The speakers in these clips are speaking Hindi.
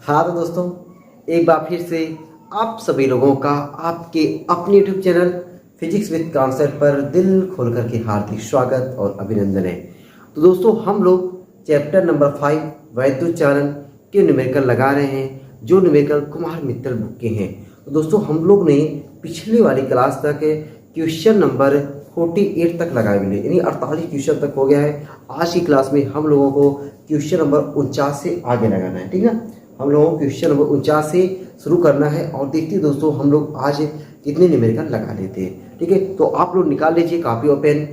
हाँ तो दोस्तों, एक बार फिर से आप सभी लोगों का आपके अपने YouTube channel physics with concept पर दिल खोल करके हार्दिक स्वागत और अभिनंदन है। तो दोस्तों, हम लोग चैप्टर नंबर 5 वैद्युत चालन के न्यूमेरिकल लगा रहे हैं, जो न्यूमेरिकल कुमार मित्तल बुक के हैं। तो दोस्तों, हम लोग ने पिछली वाली क्लास तक क्वेश्चन नंबर 48 तक लगाए हुए, यानी 48 क्वेश्चन तक हो गया है। आज की क्लास में हम लोगों को क्वेश्चन नंबर 49 से आगे लगाना है। ठीक है, हम लोगों को क्वेश्चन नंबर 49 से शुरू करना है और देखते हैं दोस्तों हम लोग आज कितने न्यूमेरिकल लगा लेते हैं। ठीक है, तो आप लोग निकाल लीजिए कॉपी और पेन।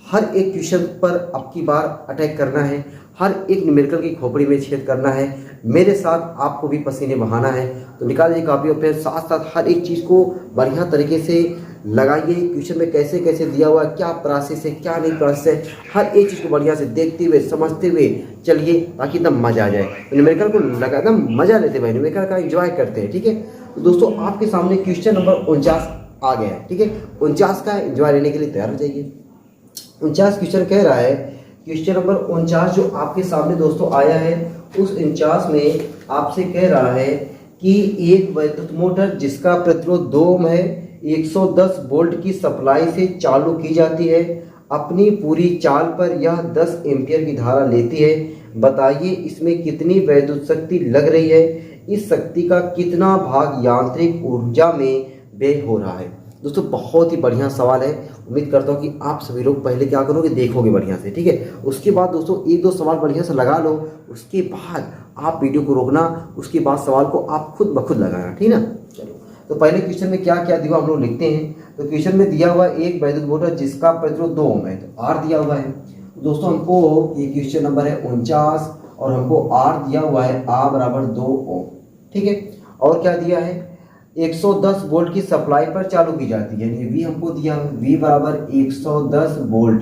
हर एक क्वेश्चन पर अब की बार अटैक करना है, हर एक न्यूमेरिकल की खोपड़ी में छेद करना है। मेरे साथ आपको भी पसीने बहाना है, तो निकाल लीजिए कॉपी और पेन। साथ साथ हर एक चीज़ को बढ़िया तरीके से लगाइए। क्वेश्चन में कैसे कैसे दिया हुआ है, क्या प्रोसेस है, क्या नहीं प्रोसेस है, हर एक चीज़ को बढ़िया से देखते हुए समझते हुए चलिए, ताकि एकदम मजा आ जाए। तो न्यूमेरिकल को लगा एकदम मजा लेते भाई, न्यूमेरिकल का एंजॉय करते हैं। ठीक है, तो दोस्तों आपके सामने क्वेश्चन नंबर 49 आ गया है। ठीक है, 49 का एंजॉय लेने के लिए तैयार हो जाइए। 49 क्वेश्चन कह रहा है, क्वेश्चन नंबर 49 जो आपके सामने दोस्तों आया है, उस 49 में आपसे कह रहा है कि एक वैद्युत मोटर जिसका प्रतिरोध 2 ओम है, 110 वोल्ट की सप्लाई से चालू की जाती है। अपनी पूरी चाल पर यह 10 एम्पियर की धारा लेती है। बताइए इसमें कितनी वैद्युत शक्ति लग रही है, इस शक्ति का कितना भाग यांत्रिक ऊर्जा में व्यय हो रहा है। दोस्तों बहुत ही बढ़िया सवाल है। उम्मीद करता हूँ कि आप सभी लोग पहले क्या करोगे, देखोगे बढ़िया से। ठीक है, उसके बाद दोस्तों एक दो सवाल बढ़िया से लगा लो, उसके बाद आप वीडियो को रोकना, उसके बाद सवाल को आप खुद ब खुद लगाना। ठीक है ना, चलो। तो पहले क्वेश्चन में क्या क्या दिया हम लोग लिखते हैं। तो क्वेश्चन में दिया हुआ एक वैद्युत मोटर जिसका प्रतिरोध 2 ओम है, तो आर दिया हुआ है। दोस्तों हमको ये क्वेश्चन नंबर है 49 और हमको आर दिया हुआ है आर बराबर 2 ओम। ठीक है, और क्या दिया है, 110 वोल्ट की सप्लाई पर चालू की जाती है, यानी वी हमको दिया है, वी बराबर 110 वोल्ट,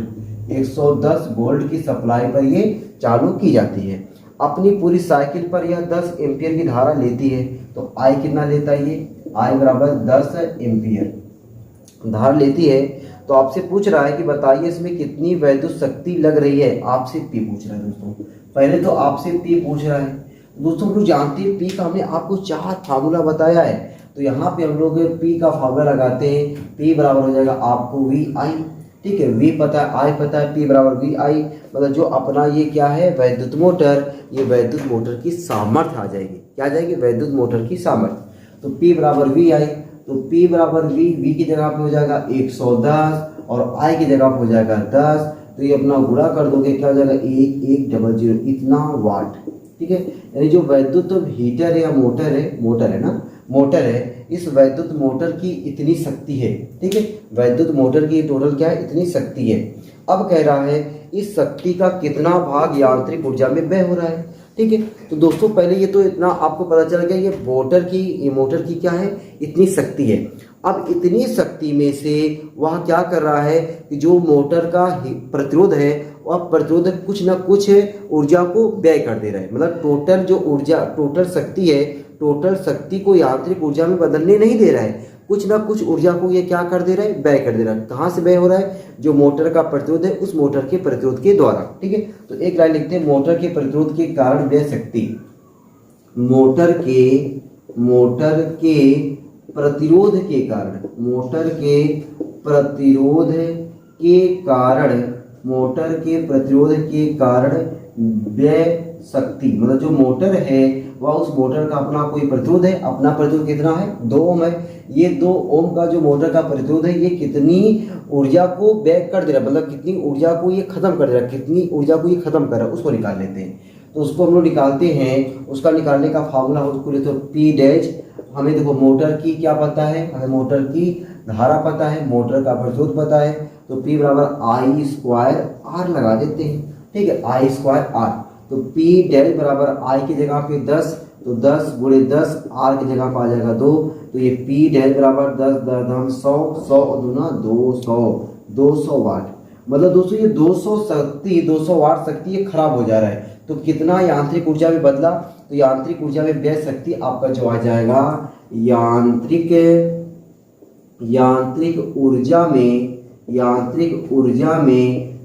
110 वोल्ट की सप्लाई पर ये चालू की जाती है। अपनी पूरी साइकिल पर यह 10 एम्पियर की धारा लेती है। तो आई कितना लेता है, ये आई बराबर 10 एम्पियर धारा लेती है। तो आपसे पूछ रहा है कि बताइए इसमें कितनी वैद्युत शक्ति लग रही है। आपसे पी पूछ रहा है दोस्तों, पहले तो आपसे पी पूछ रहा है। दोस्तों हम लोग जानते हैं पी का, हमने आपको 4 फार्मूला बताया है। तो यहाँ पे हम लोग पी का फार्मूला लगाते हैं। पी बराबर हो जाएगा आपको वी आई। ठीक है, वी पता है, आई पता है, पी बराबर वी आई। मतलब जो अपना ये क्या है, वैद्युत मोटर, ये वैद्युत मोटर की सामर्थ्य आ जाएगी। क्या आ जाएगी, वैद्युत मोटर की सामर्थ्य। तो पी बराबर वी आई, तो पी बराबर वी की जगह पे हो जाएगा 110 और आई की जगह पे हो जाएगा 10। तो ये अपना गुणा कर दोगे, क्या हो जाएगा 1100, इतना वाट। ठीक है, यानी जो वैद्युत हीटर है या मोटर है ना, मोटर है, इस वैद्युत मोटर की इतनी शक्ति है। ठीक है, वैद्युत मोटर की टोटल क्या है, इतनी शक्ति है। अब कह रहा है इस शक्ति का कितना भाग यांत्रिक ऊर्जा में व्यय हो रहा है। ठीक है, तो दोस्तों पहले ये तो इतना आपको पता चल गया, ये मोटर की क्या है, इतनी शक्ति है। अब इतनी शक्ति में से वह क्या कर रहा है कि जो मोटर का प्रतिरोध है, वह प्रतिरोध कुछ ना कुछ ऊर्जा को व्यय कर दे रहा है। मतलब टोटल जो ऊर्जा, टोटल शक्ति है, टोटल शक्ति को यांत्रिक ऊर्जा में बदलने नहीं दे रहा है, कुछ ना कुछ ऊर्जा को ये क्या कर दे रहा है, व्यय कर दे रहा है। कहाँ से व्यय हो रहा है, जो मोटर का प्रतिरोध है उस मोटर के प्रतिरोध के द्वारा। ठीक है, तो एक लाइन लिखते हैं, मोटर के प्रतिरोध के कारण व्यय शक्ति, मोटर के प्रतिरोध के कारण, मोटर के प्रतिरोध के कारण, मोटर के प्रतिरोध के कारण व्यय शक्ति। मतलब जो मोटर है वह, उस मोटर का अपना कोई प्रतिरोध है, अपना प्रतिरोध कितना है, 2 ओम है। ये 2 ओम का जो मोटर का प्रतिरोध है, ये कितनी ऊर्जा को व्यय कर दे रहा है, मतलब कितनी ऊर्जा को ये खत्म कर दे रहा है, कितनी ऊर्जा को ये खत्म कर रहा है, उसको निकाल लेते हैं। तो उसको हम लोग निकालते हैं, उसका निकालने का फार्मूला उसको लेते हो पी डैश। हमें देखो मोटर की क्या पता है, हमें मोटर की धारा पता है, मोटर का प्रतिरोध पता है। तो पी बराबर आई स्क्वायर आर लगा देते हैं। ठीक है, आई स्क्वायर आर। तो पी डेल बराबर आई की जगह पे 10, तो 10 गुणे 10, आर की जगह पे आ जाएगा 2। तो ये पी डेल बराबर 10 दम 100, 100 दूना 200 वाट। मतलब दोस्तों ये 200 वाट शक्ति ये खराब हो जा रहा है। तो कितना यांत्रिक ऊर्जा में बदला, तो यांत्रिक ऊर्जा में व्यय शक्ति आपका जो आ जाएगा, यांत्रिक ऊर्जा में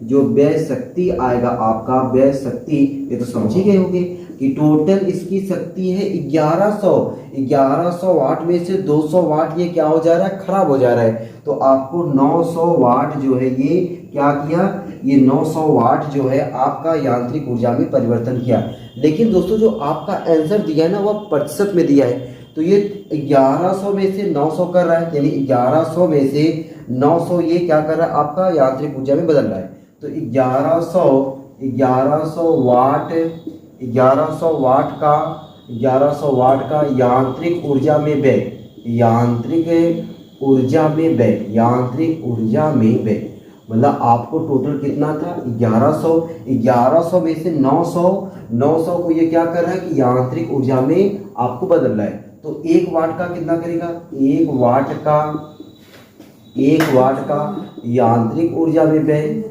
जो व्यय शक्ति आएगा आपका, व्यय शक्ति, ये तो समझ ही गए होंगे। कि टोटल इसकी शक्ति है 1100 वाट में से 200 वाट ये क्या हो जा रहा है, खराब हो जा रहा है। तो आपको 900 वाट जो है ये क्या किया, ये 900 वाट जो है आपका यांत्रिक ऊर्जा में परिवर्तन किया। लेकिन दोस्तों जो आपका आंसर दिया है ना वह प्रतिशत में दिया है, तो ये 1100 में से 900 कर रहा है, यानी 1100 में से 900 ये क्या कर रहा है, आपका यांत्रिक ऊर्जा में बदल रहा है। तो 1100 वाट 1100 वाट का यांत्रिक ऊर्जा में व्यय, मतलब आपको टोटल कितना था 1100 में से 900 को ये क्या कर रहा है कि यांत्रिक ऊर्जा में आपको बदल रहा है। तो 1 वाट का कितना करेगा, 1 वाट का यांत्रिक ऊर्जा में व्यय,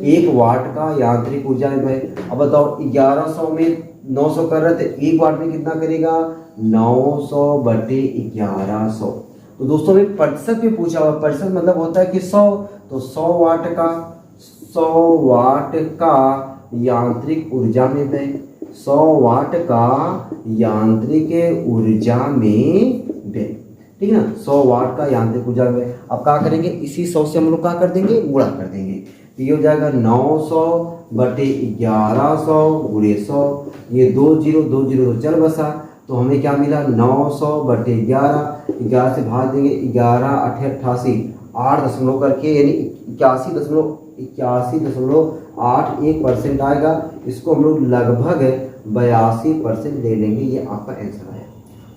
1 वाट का यांत्रिक ऊर्जा में व्यय। अब बताओ 1100 में 900 कर रहे थे, 1 वाट में कितना करेगा 900/1100। तो दोस्तों में प्रतिशत में पूछा हुआ, प्रतिशत मतलब होता है कि 100, तो 100 वाट का यांत्रिक ऊर्जा में व्यय, 100 वाट का यांत्रिक ऊर्जा में व्यय, ठीक है ना, 100 वाट का यांत्रिक ऊर्जा में। अब क्या करेंगे, इसी 100 से हम लोग क्या कर देंगे, गुणा कर देंगे। तो ये हो जाएगा 900/1100 गुणे 100, ये 20 तो चल बसा, तो हमें क्या मिला 900/11, 11 से भाग देंगे, 11 8 88, 8 दशमलव करके यानी 81.81% आएगा। इसको हम लोग लगभग 82% ले लेंगे, ये आपका आंसर है,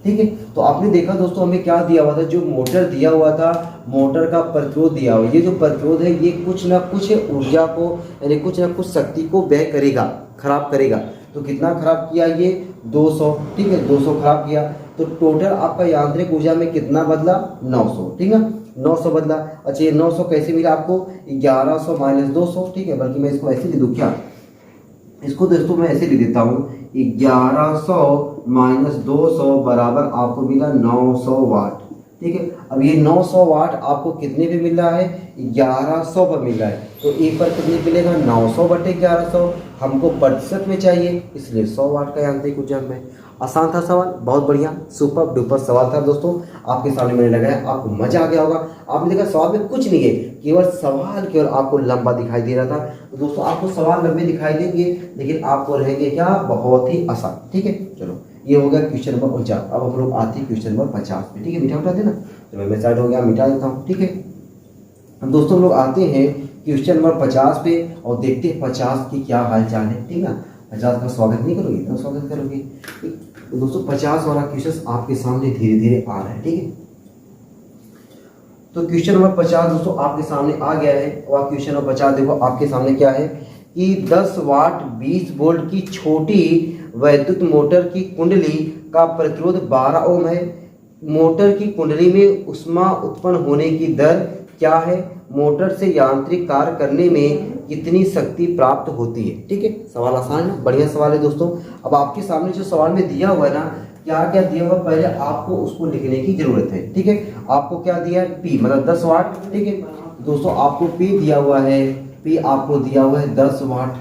ठीक है। तो आपने देखा दोस्तों हमें क्या दिया हुआ था, जो मोटर दिया हुआ था, मोटर का प्रतिरोध दिया हुआ, ये जो प्रतिरोध है ये कुछ ना कुछ ऊर्जा को यानी कुछ ना कुछ शक्ति को व्यय करेगा, खराब करेगा। तो कितना खराब किया ये 200, ठीक है, 200 खराब किया। तो टोटल आपका यांत्रिक ऊर्जा में कितना बदला 900, ठीक है, 900 बदला। अच्छा ये 900 कैसे मिला आपको, 1100 माइनस 200, ठीक है, बल्कि मैं इसको ऐसे लिख दूँ क्या, इसको दोस्तों मैं ऐसे लिख देता हूँ, 1100 माइनस 200 बराबर आपको मिला 900 वाट, ठीक है। अब ये 900 वाट आपको कितने पे मिल रहा है, 1100 पर मिल रहा है। तो एक पर कितने मिलेगा 900/1100, हमको प्रतिशत में चाहिए, इसलिए 100 वाट का यांत्रिक ऊर्जा में। आसान था सवाल, बहुत बढ़िया, सुपर डुपर सवाल था दोस्तों, आपके सामने मैंने लगाया, आपको मजा आ गया होगा। आपने देखा सवाल में कुछ नहीं है, केवल आपको लंबा दिखाई दे रहा था। तो दोस्तों आपको सवाल लंबे दिखाई देंगे, लेकिन आपको रहेंगे क्या, बहुत ही आसान, ठीक है। चलो ये हो गया क्वेश्चन नंबर 49। अब हम लोग आते हैं क्वेश्चन नंबर 50 पे, ठीक है। मीठा उठा देना, चलो मैं साइड हो गया, मिटा देता हूँ, ठीक है। हम दोस्तों लोग आते हैं क्वेश्चन नंबर 50 पे और देखते हैं 50 की क्या हाल चाल है, ठीक है। 50 का स्वागत नहीं करोगे तो स्वागत करोगे। तो दोस्तों 50 वाला क्वेश्चन आपके सामने धीरे धीरे आ रहा है, ठीक है। तो क्वेश्चन नंबर 50 दोस्तों आपके सामने आ गया है। और क्वेश्चन नंबर 50 देखो आपके सामने क्या है कि 10 वाट 20 वोल्ट की छोटी वैद्युत मोटर की कुंडली का प्रतिरोध 12 ओम है। मोटर की कुंडली में ऊष्मा उत्पन्न होने की दर क्या है, मोटर से यांत्रिक कार्य करने में कितनी शक्ति प्राप्त होती है, ठीक है। सवाल आसान है, बढ़िया सवाल है दोस्तों। अब आपके सामने जो सवाल में दिया हुआ है ना, क्या क्या दिया हुआ, पहले आपको उसको लिखने की जरूरत है, ठीक है। आपको क्या दिया है, P मतलब 10 वाट, ठीक है दोस्तों। आपको P दिया हुआ है, P आपको दिया हुआ है 10 वाट।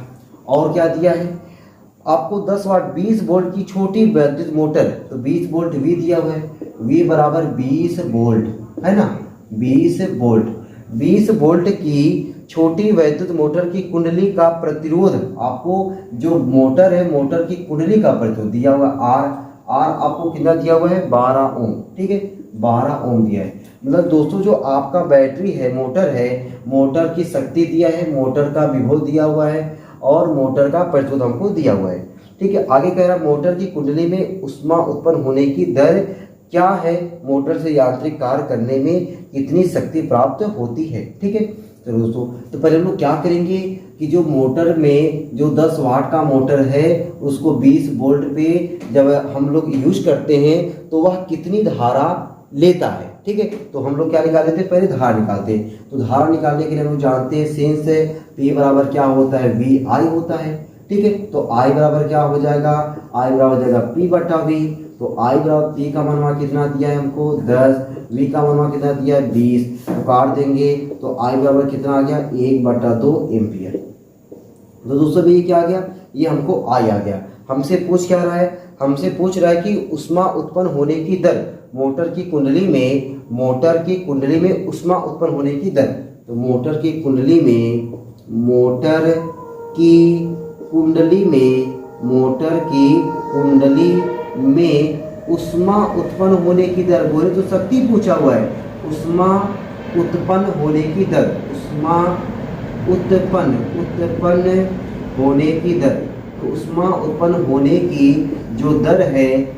और क्या दिया है आपको 10 वाट 20 वोल्ट की छोटी वैद्युत मोटर, तो 20 वोल्ट V दिया हुआ है, V बराबर 20 वोल्ट है ना, 20 वोल्ट की छोटी वैद्युत मोटर की कुंडली का प्रतिरोध, आपको जो मोटर है मोटर की कुंडली का प्रतिरोध दिया हुआ R आपको कितना दिया हुआ है 12 ओम, ठीक है 12 ओम दिया है। मतलब दोस्तों जो आपका बैटरी है, मोटर है, मोटर की शक्ति दिया है, मोटर का विभव दिया हुआ है और मोटर का प्रतिरोध हमको दिया हुआ है, ठीक है। आगे कह रहा है मोटर की कुंडली में ऊष्मा उत्पन्न होने की दर क्या है, मोटर से यांत्रिक कार्य करने में कितनी शक्ति प्राप्त होती है, ठीक है। चलो दोस्तों, तो पहले हम लोग क्या करेंगे कि जो मोटर में जो 10 वाट का मोटर है उसको 20 वोल्ट पे जब हम लोग यूज करते हैं तो वह कितनी धारा लेता है, ठीक है। तो हम लोग क्या निकाल लेते हैं, पहले धारा निकालते हैं। तो धारा निकालने के लिए हम लोग जानते हैं सेंस है, P बराबर क्या होता है, VI होता है, ठीक है। तो I बराबर क्या हो जाएगा, I बराबर हो जाएगा P/V। तो I बराबर P का मनवा कितना दिया है हमको 10, V का मनवा कितना दिया है 20, तो काट देंगे तो I बराबर कितना आ गया 1/2 एम्पियर, तो दोस्तों ये क्या आ गया, ये हमको आई आ गया। हमसे पूछ क्या रहा है, हमसे पूछ रहा है कि उष्मा उत्पन्न होने की दर, मोटर की कुंडली में उष्मा उत्पन्न होने की दर। तो मोटर की कुंडली में उष्मा उत्पन्न होने की दर, बोले तो शक्ति पूछा हुआ है। उष्मा उत्पन्न होने की दर, उष्मा उत्पन्न होने की दर। तो उष्मा उत्पन्न होने की जो दर है,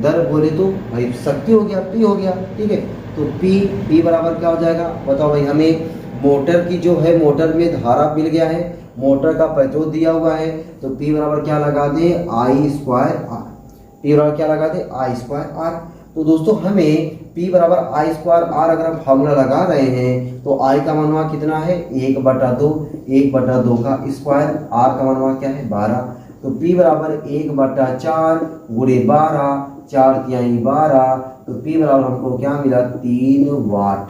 दर बोले तो भाई शक्ति हो गया, पी हो गया, ठीक है। तो पी बराबर क्या हो जाएगा, बताओ भाई। हमें मोटर की जो है, मोटर में धारा मिल गया है, मोटर का प्रतिरोध दिया हुआ है, तो पी बराबर क्या लगा दे, आई स्क्वायर आर। पी बराबर क्या लगा दे, आई स्क्वायर आर। तो दोस्तों हमें P बराबर आई स्क्वायर आर अगर हम फार्मूला लगा रहे हैं तो I का मान वहाँ कितना है, 1/2 का स्क्वायर, R का मान वहाँ क्या है 12। तो P बराबर 1/4 गुणे 12, 4 तिहाई 12, तो P बराबर हमको क्या मिला 3 वाट।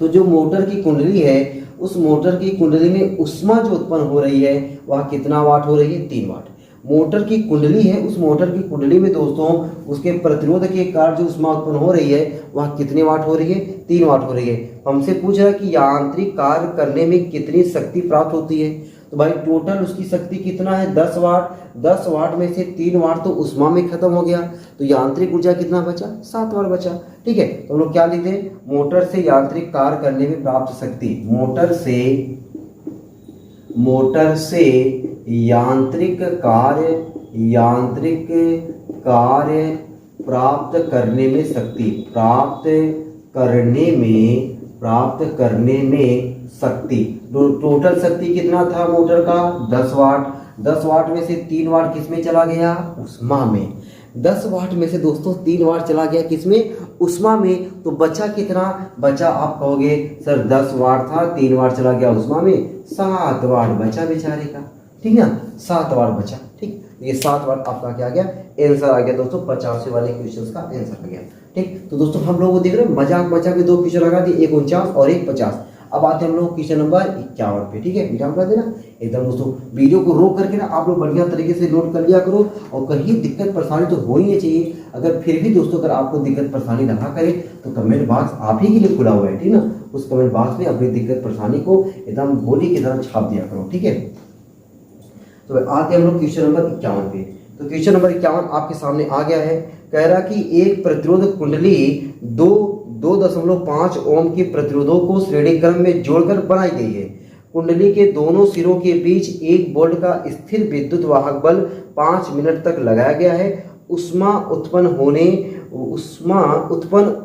तो जो मोटर की कुंडली है, उस मोटर की कुंडली में उष्मा जो उत्पन्न हो रही है वह कितना वाट हो रही है, 3 वाट। मोटर की कुंडली है, उस मोटर की कुंडली में दोस्तों उसके प्रतिरोध के कारण जो उष्मा उत्पन्न हो रही है वह कितने वाट हो रही है, 3 वाट हो रही है। हमसे पूछ रहा है कि यांत्रिक कार्य करने में कितनी शक्ति प्राप्त होती है। तो भाई टोटल उसकी शक्ति कितना है, 10 वाट। 10 वाट में से 3 वाट तो उष्मा में खत्म हो गया, तो यांत्रिक ऊर्जा कितना बचा, 7 वाट बचा, ठीक है। तो हम लोग क्या लिखते हैं, मोटर से यांत्रिक कार्य करने में प्राप्त शक्ति, मोटर से यांत्रिक कार्य प्राप्त करने में शक्ति, टोटल शक्ति कितना था मोटर का, 10 वाट। 10 वाट में से 3 वाट किस में चला गया, उष्मा में। 10 वाट में से दोस्तों 3 वाट चला गया किसमें, उष्मा में। तो बचा कितना, बचा आप कहोगे सर 10 वाट था, 3 वाट चला गया उष्मा में, 7 वाट बचा बेचारे का, ठीक ना, 7 वाट बचा, ठीक। ये 7 वाट आपका क्या आ गया, आंसर आ गया दोस्तों, 85 वाले क्वेश्चन का आंसर आ गया, ठीक। तो दोस्तों हम लोग को देख रहे हैं मजाक के 2 क्वेश्चन लगा दिए, एक 49 और एक 50। अब आते हैं हम लोग क्वेश्चन नंबर 51 पे, ठीक है। ध्यान कर देना एकदम दोस्तों, वीडियो को रोक करके ना आप लोग बढ़िया तरीके से नोट कर लिया करो, और कहीं दिक्कत परेशानी तो हो ही नहीं चाहिए। अगर फिर भी दोस्तों अगर आपको दिक्कत परेशानी रहा करे तो कमेंट बॉक्स आप ही के लिए खुला हुआ है, ठीक ना। उस कमेंट बॉक्स में अपनी दिक्कत परेशानी को एकदम गोली की तरह छाप दिया करो, ठीक है। तो आते हैं हम लोग क्वेश्चन नंबर 51 पे। तो क्वेश्चन नंबर 51 आपके सामने आ गया है। कह रहा कि एक प्रतिरोध कुंडली 2.5 ओम के प्रतिरोधों को श्रेणी क्रम में जोड़कर बनाई गई है। कुंडली के दोनों सिरों के बीच 1 वोल्ट का स्थिर विद्युत वाहक बल 5 मिनट तक लगाया गया है। उष्मा उत्पन्न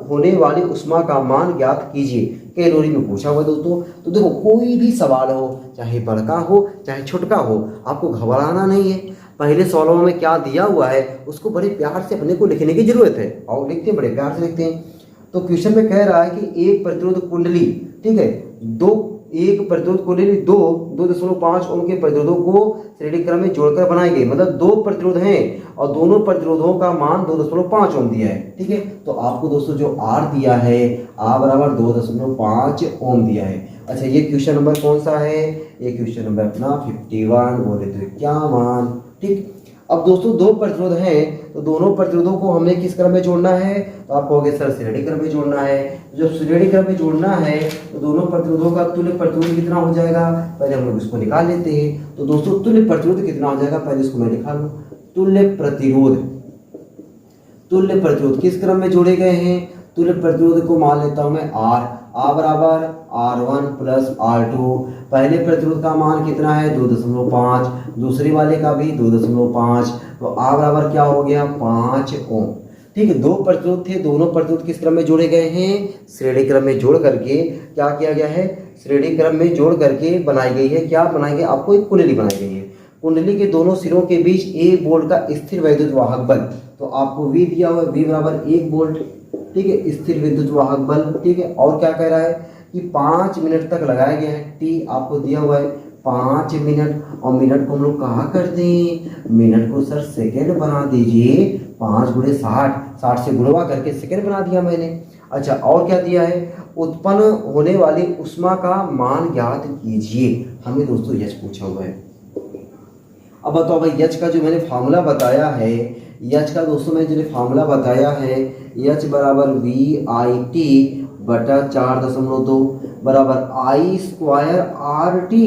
होने वाली उष्मा का मान ज्ञात कीजिए, कैलोरी में पूछा हुआ दोस्तों। तो देखो कोई भी सवाल हो, चाहे बड़का हो चाहे छोटका हो, आपको घबराना नहीं है। पहले सवालों में क्या दिया हुआ है उसको बड़े प्यार से अपने को लिखने की जरूरत है, और लिखते हैं बड़े प्यार से लिखते हैं। तो क्वेश्चन में कह रहा है कि एक प्रतिरोध कुंडली, ठीक है, 2.5 ओम के प्रतिरोधों को श्रेणी क्रम में जोड़कर बनाई गई। मतलब 2 प्रतिरोध हैं और दोनों प्रतिरोधों का मान 2.5 ओम दिया है, ठीक है। तो आपको दोस्तों जो R दिया है, R बराबर 2.5 ओम दिया है। अच्छा ये क्वेश्चन नंबर कौन सा है, ये क्वेश्चन नंबर अपना 51 बोले तो 51, ठीक। अब दोस्तों 2 प्रतिरोध हैं, तो दोनों प्रतिरोधों को हमने किस क्रम में जोड़ना है, तो आप कहोगे सर श्रेणी क्रम में जोड़ना है। जब श्रेणी क्रम में जोड़ना है तो दोनों प्रतिरोधों का तुल्य प्रतिरोध कितना हो जाएगा, पहले हम लोग इसको निकाल लेते हैं। तो दोस्तों तुल्य प्रतिरोध कितना हो जाएगा, पहले इसको मैं निकाल लूँ। तुल्य प्रतिरोध किस क्रम में जोड़े गए हैं, तुल्य प्रतिरोध को मान लेता हूं मैं R बराबर R1 प्लस R2। पहले प्रतिरोध का मान कितना है 2.5, दूसरे वाले का भी 2.5, तो R बराबर क्या हो गया 5 ओम, ठीक है। 2 प्रतिरोध थे, दोनों प्रतिरोध किस क्रम में जोड़े गए हैं, श्रेणी क्रम में जोड़ करके क्या किया गया है, श्रेणी क्रम में जोड़ करके बनाई गई है। क्या बनाई गई, आपको एक कुंडली बनाई गई है। कुंडली के दोनों सिरों के बीच 1 वोल्ट का स्थिर विद्युत वाहक बल, तो आपको V दिया हुआ है, V बराबर 1 वोल्ट, ठीक है, स्थिर विद्युत वाहक बल, ठीक है। और क्या कह रहा है कि 5 मिनट तक लगाया गया है। T आपको दिया हुआ है 5 मिनट, और मिनट को हम लोग कहा करते हैं, मिनट को सर सेकेंड बना दीजिए। 5 गुणे 60 से गुणवा करके सेकेंड बना दिया मैंने। अच्छा और क्या दिया है, उत्पन्न होने वाली उष्मा का मान ज्ञात कीजिए। हमें दोस्तों एच पूछा हुआ है। अब बताओ भाई एच का जो मैंने फार्मूला बताया है, एच का दोस्तों मैंने जो फार्मूला बताया है, एच बराबर वी आई टी बटा 4.2 बराबर आई स्क्वायर आर टी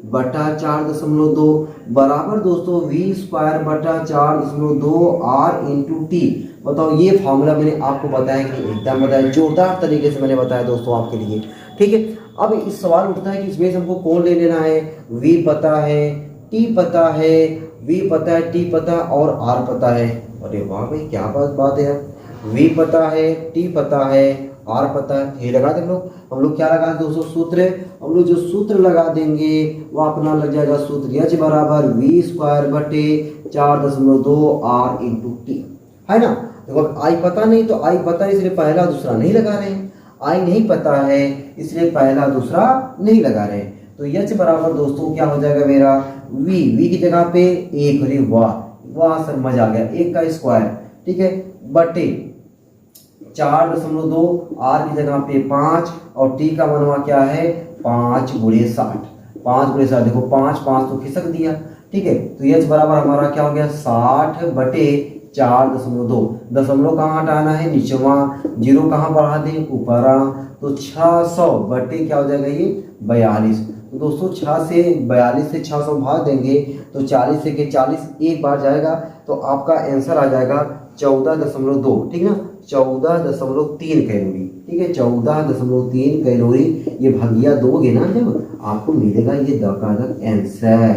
बटा 4.2 बराबर दोस्तों वी स्क्वायर बटा 4.2 आर इंटू टी। बताओ ये फार्मूला मैंने आपको बताया कि एकदम बताया, जोरदार तरीके से मैंने बताया दोस्तों आपके लिए। ठीक है, अब इस सवाल उठता है कि इसमें से हमको कौन ले लेना है, वी पता है, टी पता है, वी पता है, टी पता और आर पता है। अरे वाह भाई क्या बात है यार, वी पता है, टी पता है, आर पता है, ये लगा दे हम लोग क्या लगा दोस्तों सूत्र, हम लोग जो सूत्र लगा देंगे वो अपना लग जाएगा सूत्र एच बराबर वी स्क्वायर बटे 4.2 आर इंटू टी, है ना। देखो आई पता नहीं तो आई पता है इसलिए पहला दूसरा नहीं लगा रहे हैं, आई नहीं पता है इसलिए पहला दूसरा नहीं लगा रहे हैं। तो एच बराबर दोस्तों क्या हो जाएगा मेरा वी की जगह पे एक, अरे वाह सर मजा आ गया, एक का स्क्वायर, ठीक है, बटे 4.2 आर की जगह पे 5 और टी का मनवा क्या है 5 गुणे 60, 5 गुणे 60, देखो 5 तो खिसक दिया, ठीक है। तो एच बराबर हमारा क्या हो गया 60 बटे 4.2, दशमलव कहाँ हटाना है नीचवा, जीरो कहाँ बढ़ा दें ऊपर, तो 600 बटे क्या हो जाएगा ये 42। तो दोस्तों 6 से 42 से 600 भाग देंगे तो 40 से के 40 एक बार जाएगा तो आपका आंसर आ जाएगा 14.2, ठीक ना, 14.3 कैलोरी, ठीक है, 14.3 कैलोरी। ये भागिया दोगे ना जब आपको मिलेगा ये द का आंसर,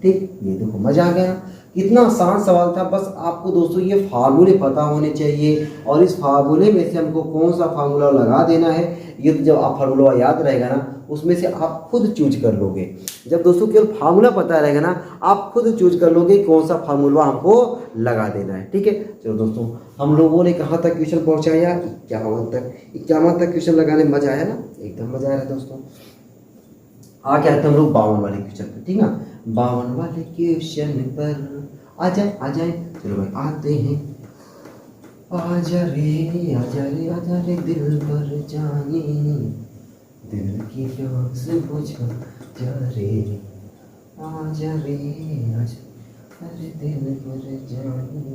ठीक। ये देखो मजा आ गया, कितना आसान सवाल था। बस आपको दोस्तों ये फार्मूले पता होने चाहिए और इस फार्मूले में से हमको कौन सा फार्मूला लगा देना है, ये तो जब आप फार्मूला याद रहेगा ना उसमें से आप खुद चूज कर लोगे। जब दोस्तों केवल फार्मूला पता रहेगा ना आप खुद चूज कर लोगे कौन सा फार्मूला हमको लगा देना है, ठीक है। चलो दोस्तों हम लोगों ने कहाँ तक क्वेश्चन पहुँचाया, 51 तक क्वेश्चन लगाने में मजा आया ना, एकदम मजा आया दोस्तों। आगे आते हम लोग 52 वाले क्वेश्चन पर, ठीक ना, 52 वाले क्वेश्चन पर आ जाए, चलो भाई आते हैं। आजा रे दिल पर जाने, दिल की प्यास बुझा जा रे, आजा रे अरे दिल पर जाने,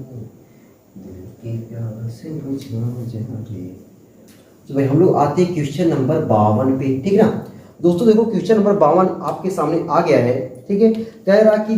दिल की प्यास बुझा जा रे। तो भाई हम लोग आते हैं क्वेश्चन नंबर 52 पे, ठीक ना। दोस्तों देखो क्वेश्चन नंबर 52 आपके सामने आ गया है, ठीक है। कह रहा कि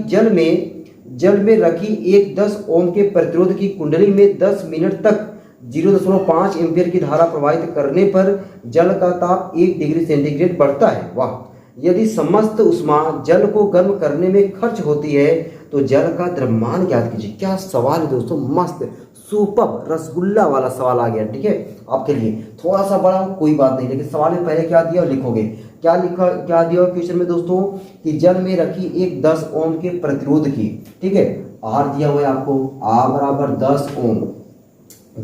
जल में रखी एक 10 ओम के प्रतिरोध की कुंडली में 10 मिनट तक 0.5 एम्पीयर की धारा प्रवाहित करने पर जल का ताप 1 डिग्री सेंटीग्रेड बढ़ता है। वाह, यदि समस्त उष्मा जल को गर्म करने में खर्च होती है तो जल का द्रव्यमान ज्ञात कीजिए। क्या सवाल है दोस्तों, मस्त सुपर रसगुल्ला वाला सवाल आ गया, ठीक है आपके लिए। थोड़ा सा बड़ा कोई बात नहीं, लेकिन सवाल में पहले क्या दिया और लिखोगे, क्या दिया क्वेश्चन में दोस्तों कि जल में रखी एक 10 ओम के प्रतिरोध की, ठीक है, आर दिया हुआ है आपको, आर बराबर 10 ओम,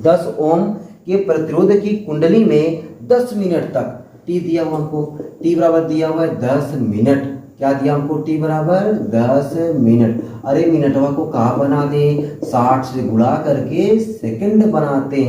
10 ओम के प्रतिरोध की कुंडली में 10 मिनट तक, टी दिया हुआ हमको, टी बराबर दिया हुआ है 10 मिनट, क्या दिया हमको टी बराबर 10 मिनट। अरे मिनटवा को कहाँ बना दे, 60 से गुणा करके सेकंड बनाते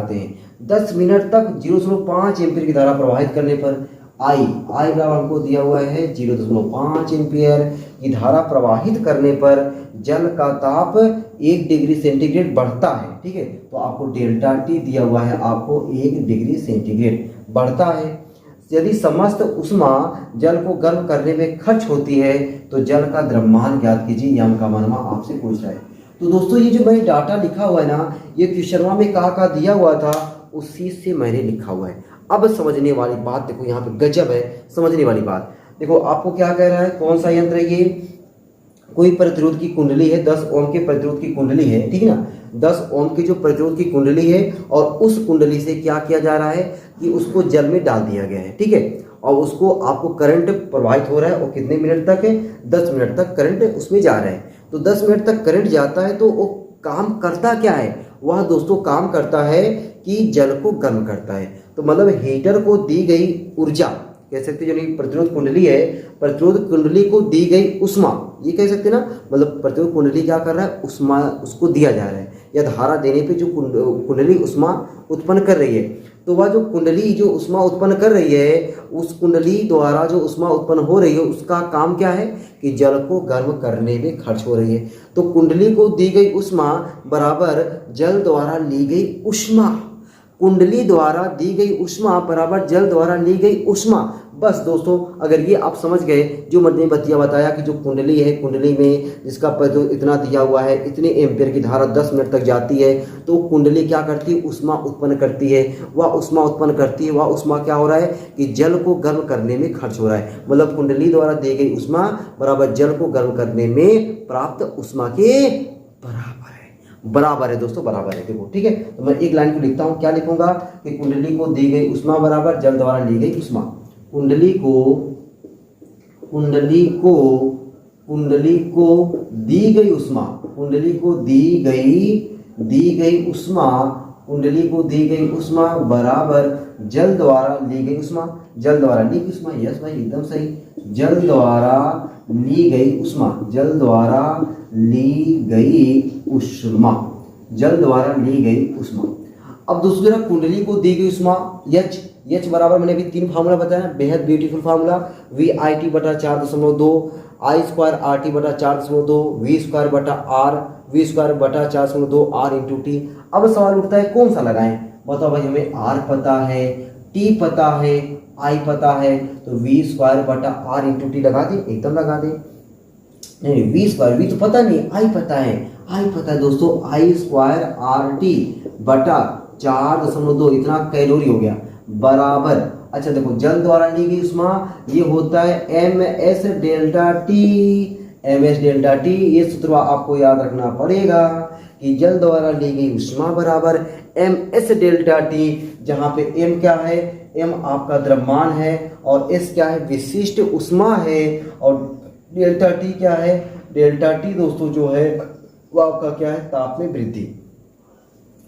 हैं। 10 मिनट तक 0.5 एम्पीयर की धारा प्रवाहित करने पर आई बराबर हमको दिया हुआ है 0.5 एम्पीयर की धारा प्रवाहित करने पर जल का ताप 1 डिग्री सेंटीग्रेड बढ़ता है, ठीक है। तो आपको डेल्टा टी दिया हुआ है, आपको 1 डिग्री सेंटीग्रेड बढ़ता है। यदि समस्त उष्मा जल को गर्म करने में खर्च होती है तो जल का द्रव्यमान ज्ञात कीजिए, यम का मनवा आपसे पूछ रहा है। तो दोस्तों ये जो मैंने डाटा लिखा हुआ है ना, ये क्वेश्चनवा में कहाँ दिया हुआ था उसी से मैंने लिखा हुआ है। अब समझने वाली बात देखो, यहाँ पे गजब है समझने वाली बात। देखो आपको क्या कह रहा है, कौन सा यंत्र है ये, कोई प्रतिरोध की कुंडली है, 10 ओम के प्रतिरोध की कुंडली है, ठीक है ना, 10 ओम की जो प्रतिरोध की कुंडली है और उस कुंडली से क्या किया जा रहा है कि उसको जल में डाल दिया गया है, ठीक है, और उसको आपको करंट प्रवाहित हो रहा है और कितने मिनट तक है, 10 मिनट तक करंट उसमें जा रहा है। तो 10 मिनट तक करंट जाता है तो वो काम करता क्या है, वह दोस्तों काम करता है कि जल को गर्म करता है। तो मतलब हीटर को दी गई ऊर्जा कह सकते हैं, जो प्रतिरोध कुंडली है, प्रतिरोध कुंडली को दी गई उष्मा, ये कह सकते हैं ना, मतलब प्रतिरोध कुंडली क्या कर रहा है, उष्मा उसको दिया जा रहा है, या धारा देने पे जो कुंडली उष्मा उत्पन्न कर रही है, तो वह जो कुंडली जो ऊष्मा उत्पन्न कर रही है, उस कुंडली द्वारा जो ऊष्मा उत्पन्न हो रही है उसका काम क्या है कि जल को गर्म करने में खर्च हो रही है। तो कुंडली को दी गई ऊष्मा बराबर जल द्वारा ली गई ऊष्मा, कुंडली द्वारा दी गई ऊष्मा बराबर जल द्वारा ली गई ऊष्मा। बस दोस्तों अगर ये आप समझ गए, जो मैंने बताया कि जो कुंडली है, कुंडली में जिसका जो इतना दिया हुआ है, इतने एम्पियर की धारा 10 मिनट तक जाती है, तो कुंडली क्या करती है, ऊष्मा उत्पन्न करती है। वह ऊष्मा उत्पन्न करती है, वह ऊष्मा क्या हो रहा है कि जल को गर्म करने में खर्च हो रहा है। मतलब कुंडली द्वारा दी गई ऊष्मा बराबर जल को गर्म करने में प्राप्त ऊष्मा के बराबर है दोस्तों, बराबर है। देखो ठीक है, तो मैं एक लाइन को लिखता हूं, क्या लिखूंगा कि कुंडली को दी गई ऊष्मा बराबर जल द्वारा ली गई ऊष्मा। कुंडली को दी गई ऊष्मा, कुंडली को दी गई ऊष्मा बराबर जल द्वारा ली गई ऊष्मा। जल द्वारा ली गई ऊष्मा, यस भाई एकदम सही, जल द्वारा ली गई ऊष्मा, जल द्वारा ली गई ऊष्मा, जल द्वारा ली गई ऊष्मा। अब दूसरा कुंडली को दी गई ऊष्मा H बराबर मैंने अभी 3 फार्मूला बताया, बेहद ब्यूटीफुल फार्मूला, VIT बटा 4.2, I स्क्वायर RT बटा 4.2, V स्क्वायर बटा R 4.2 R इंटू टी। अब सवाल उठता है कौन सा लगाएं, बताओ भाई, हमें R पता है, T पता है, I पता है, तो V स्क्वायर बटा R इंटू टी लगा दे, एकदम लगा दे। नहीं, V स्क्वायर, V तो पता नहीं, I पता है दोस्तों, I स्क्वायर RT बटा 4.2 इतना कैलोरी हो गया बराबर। अच्छा देखो, जल द्वारा ली गई ऊष्मा ये होता है MS डेल्टा टी। ये सूत्र आपको याद रखना पड़ेगा कि जल द्वारा ली गई ऊष्मा बराबर MS डेल्टा टी, जहां पे M क्या है, M आपका द्रव्यमान है और S क्या है, विशिष्ट ऊष्मा है, और डेल्टा टी क्या है, डेल्टा टी दोस्तों जो है वो आपका क्या है, ताप में वृद्धि।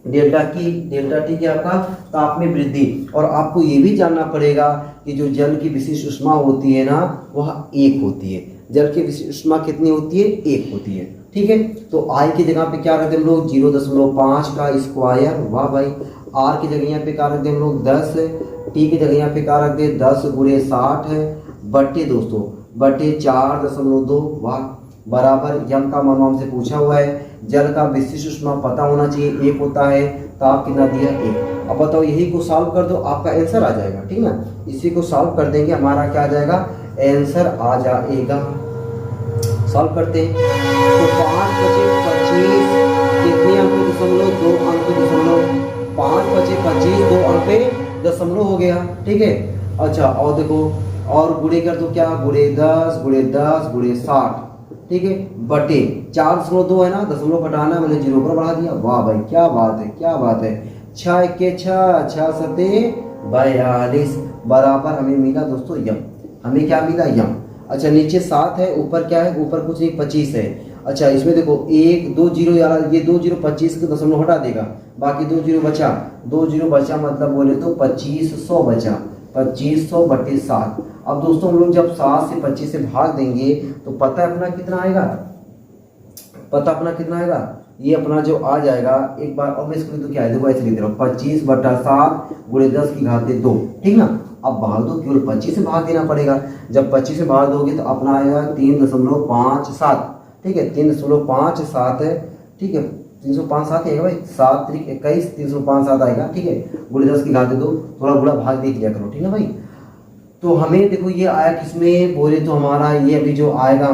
डेल्टा टी क्या आपका, ताप में वृद्धि। और आपको ये भी जानना पड़ेगा कि जो जल की विशिष्ट ऊष्मा होती है ना, वह 1 होती है। जल की विशिष्ट ऊष्मा कितनी होती है, 1 होती है। ठीक है, तो I की जगह पे क्या रखते हैं हम लोग, 0.5 का स्क्वायर, वाह भाई। R की जगह यहाँ पे क्या रखते हैं हम लोग, 10। T की जगह यहाँ पे क्या रखते हैं, 10 गुणे 60 है बटे दोस्तों बटे 4.2, वाह, बराबर। यम का मान हमसे पूछा हुआ है, जल का विशिष्ट ऊष्मा पता होना चाहिए, 1 होता है, ताप कितना दिया, 1। अब बताओ, यही को सॉल्व कर दो, आपका आंसर आ जाएगा, ठीक ना। इसी को सॉल्व कर देंगे, हमारा क्या आ जाएगा, आंसर आ जाएगा। सॉल्व करते हैं तो 5 बचे 25, कितने अंक पे दशमलव, 2 अंक पे दशमलव, 5 बचे 25, 2 अंक पे दशमलव हो गया, ठीक है। अच्छा और देखो, और गुणे कर दो, क्या गुणे 10 गुणे 60, ठीक है, बटे 4.2 है ना, दशमलव घटाना, मैंने 0 पर बढ़ा दिया, वाह भाई क्या बात है। 6 के 6, 6 सते 42 बराबर हमें मिला दोस्तों यम, हमें क्या मिला, यम। अच्छा नीचे 7 है, ऊपर क्या है, ऊपर कुछ नहीं, 25 है। अच्छा इसमें देखो 1 2 0 यार, ये 2 0 25 को दशमलव हटा देगा, बाकी 2 0 बचा, 2 0 बचा मतलब बोले तो 2500 बचा, 2500 बटे 7। अब दोस्तों हम लोग जब 7 से 25 से भाग देंगे तो पता अपना कितना आएगा, ये अपना जो आ जाएगा, एक बार और मैं इसको तो क्या है, देखो ऐसे लिख रहा हूँ, 25 बटा 7 गुणे 10 की घात 2, ठीक ना। अब भाग दो, केवल 25 से भाग देना पड़ेगा, जब 25 से भाग दोगे तो अपना आएगा 3.57, ठीक है, 3.57 है, ठीक है, 357 आएगा भाई, 7 3 21, 357 आएगा, ठीक है, गुणे 10 की घात 2, थोड़ा गुणा भाग देख लिया करो, ठीक है भाई। तो हमें देखो ये आया किसमें बोले तो हमारा ये अभी जो आएगा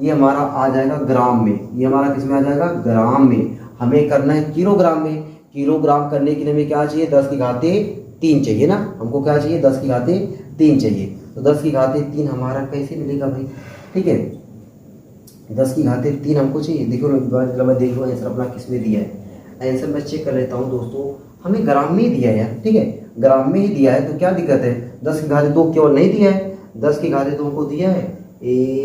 ये हमारा आ जाएगा ग्राम में, ये हमारा किसमें आ जाएगा, ग्राम में। हमें करना है किलोग्राम में, किलोग्राम करने के लिए हमें क्या चाहिए, 10 की घात 3 चाहिए ना, हमको क्या चाहिए, 10 की घात 3 चाहिए। तो 10 की घात 3 हमारा कैसे मिलेगा भाई, ठीक है, 10 की घात 3 हमको चाहिए। देखो मैं देख लो आंसर अपना किस में दिया है, आंसर मैं चेक कर लेता हूँ दोस्तों, हमें ग्राम में ही दिया है यार, ठीक है, ग्राम में ही दिया है, तो क्या दिक्कत है, 10 की घात 2 केवल नहीं दिया है, 10 की घात 2 हमको दिया है,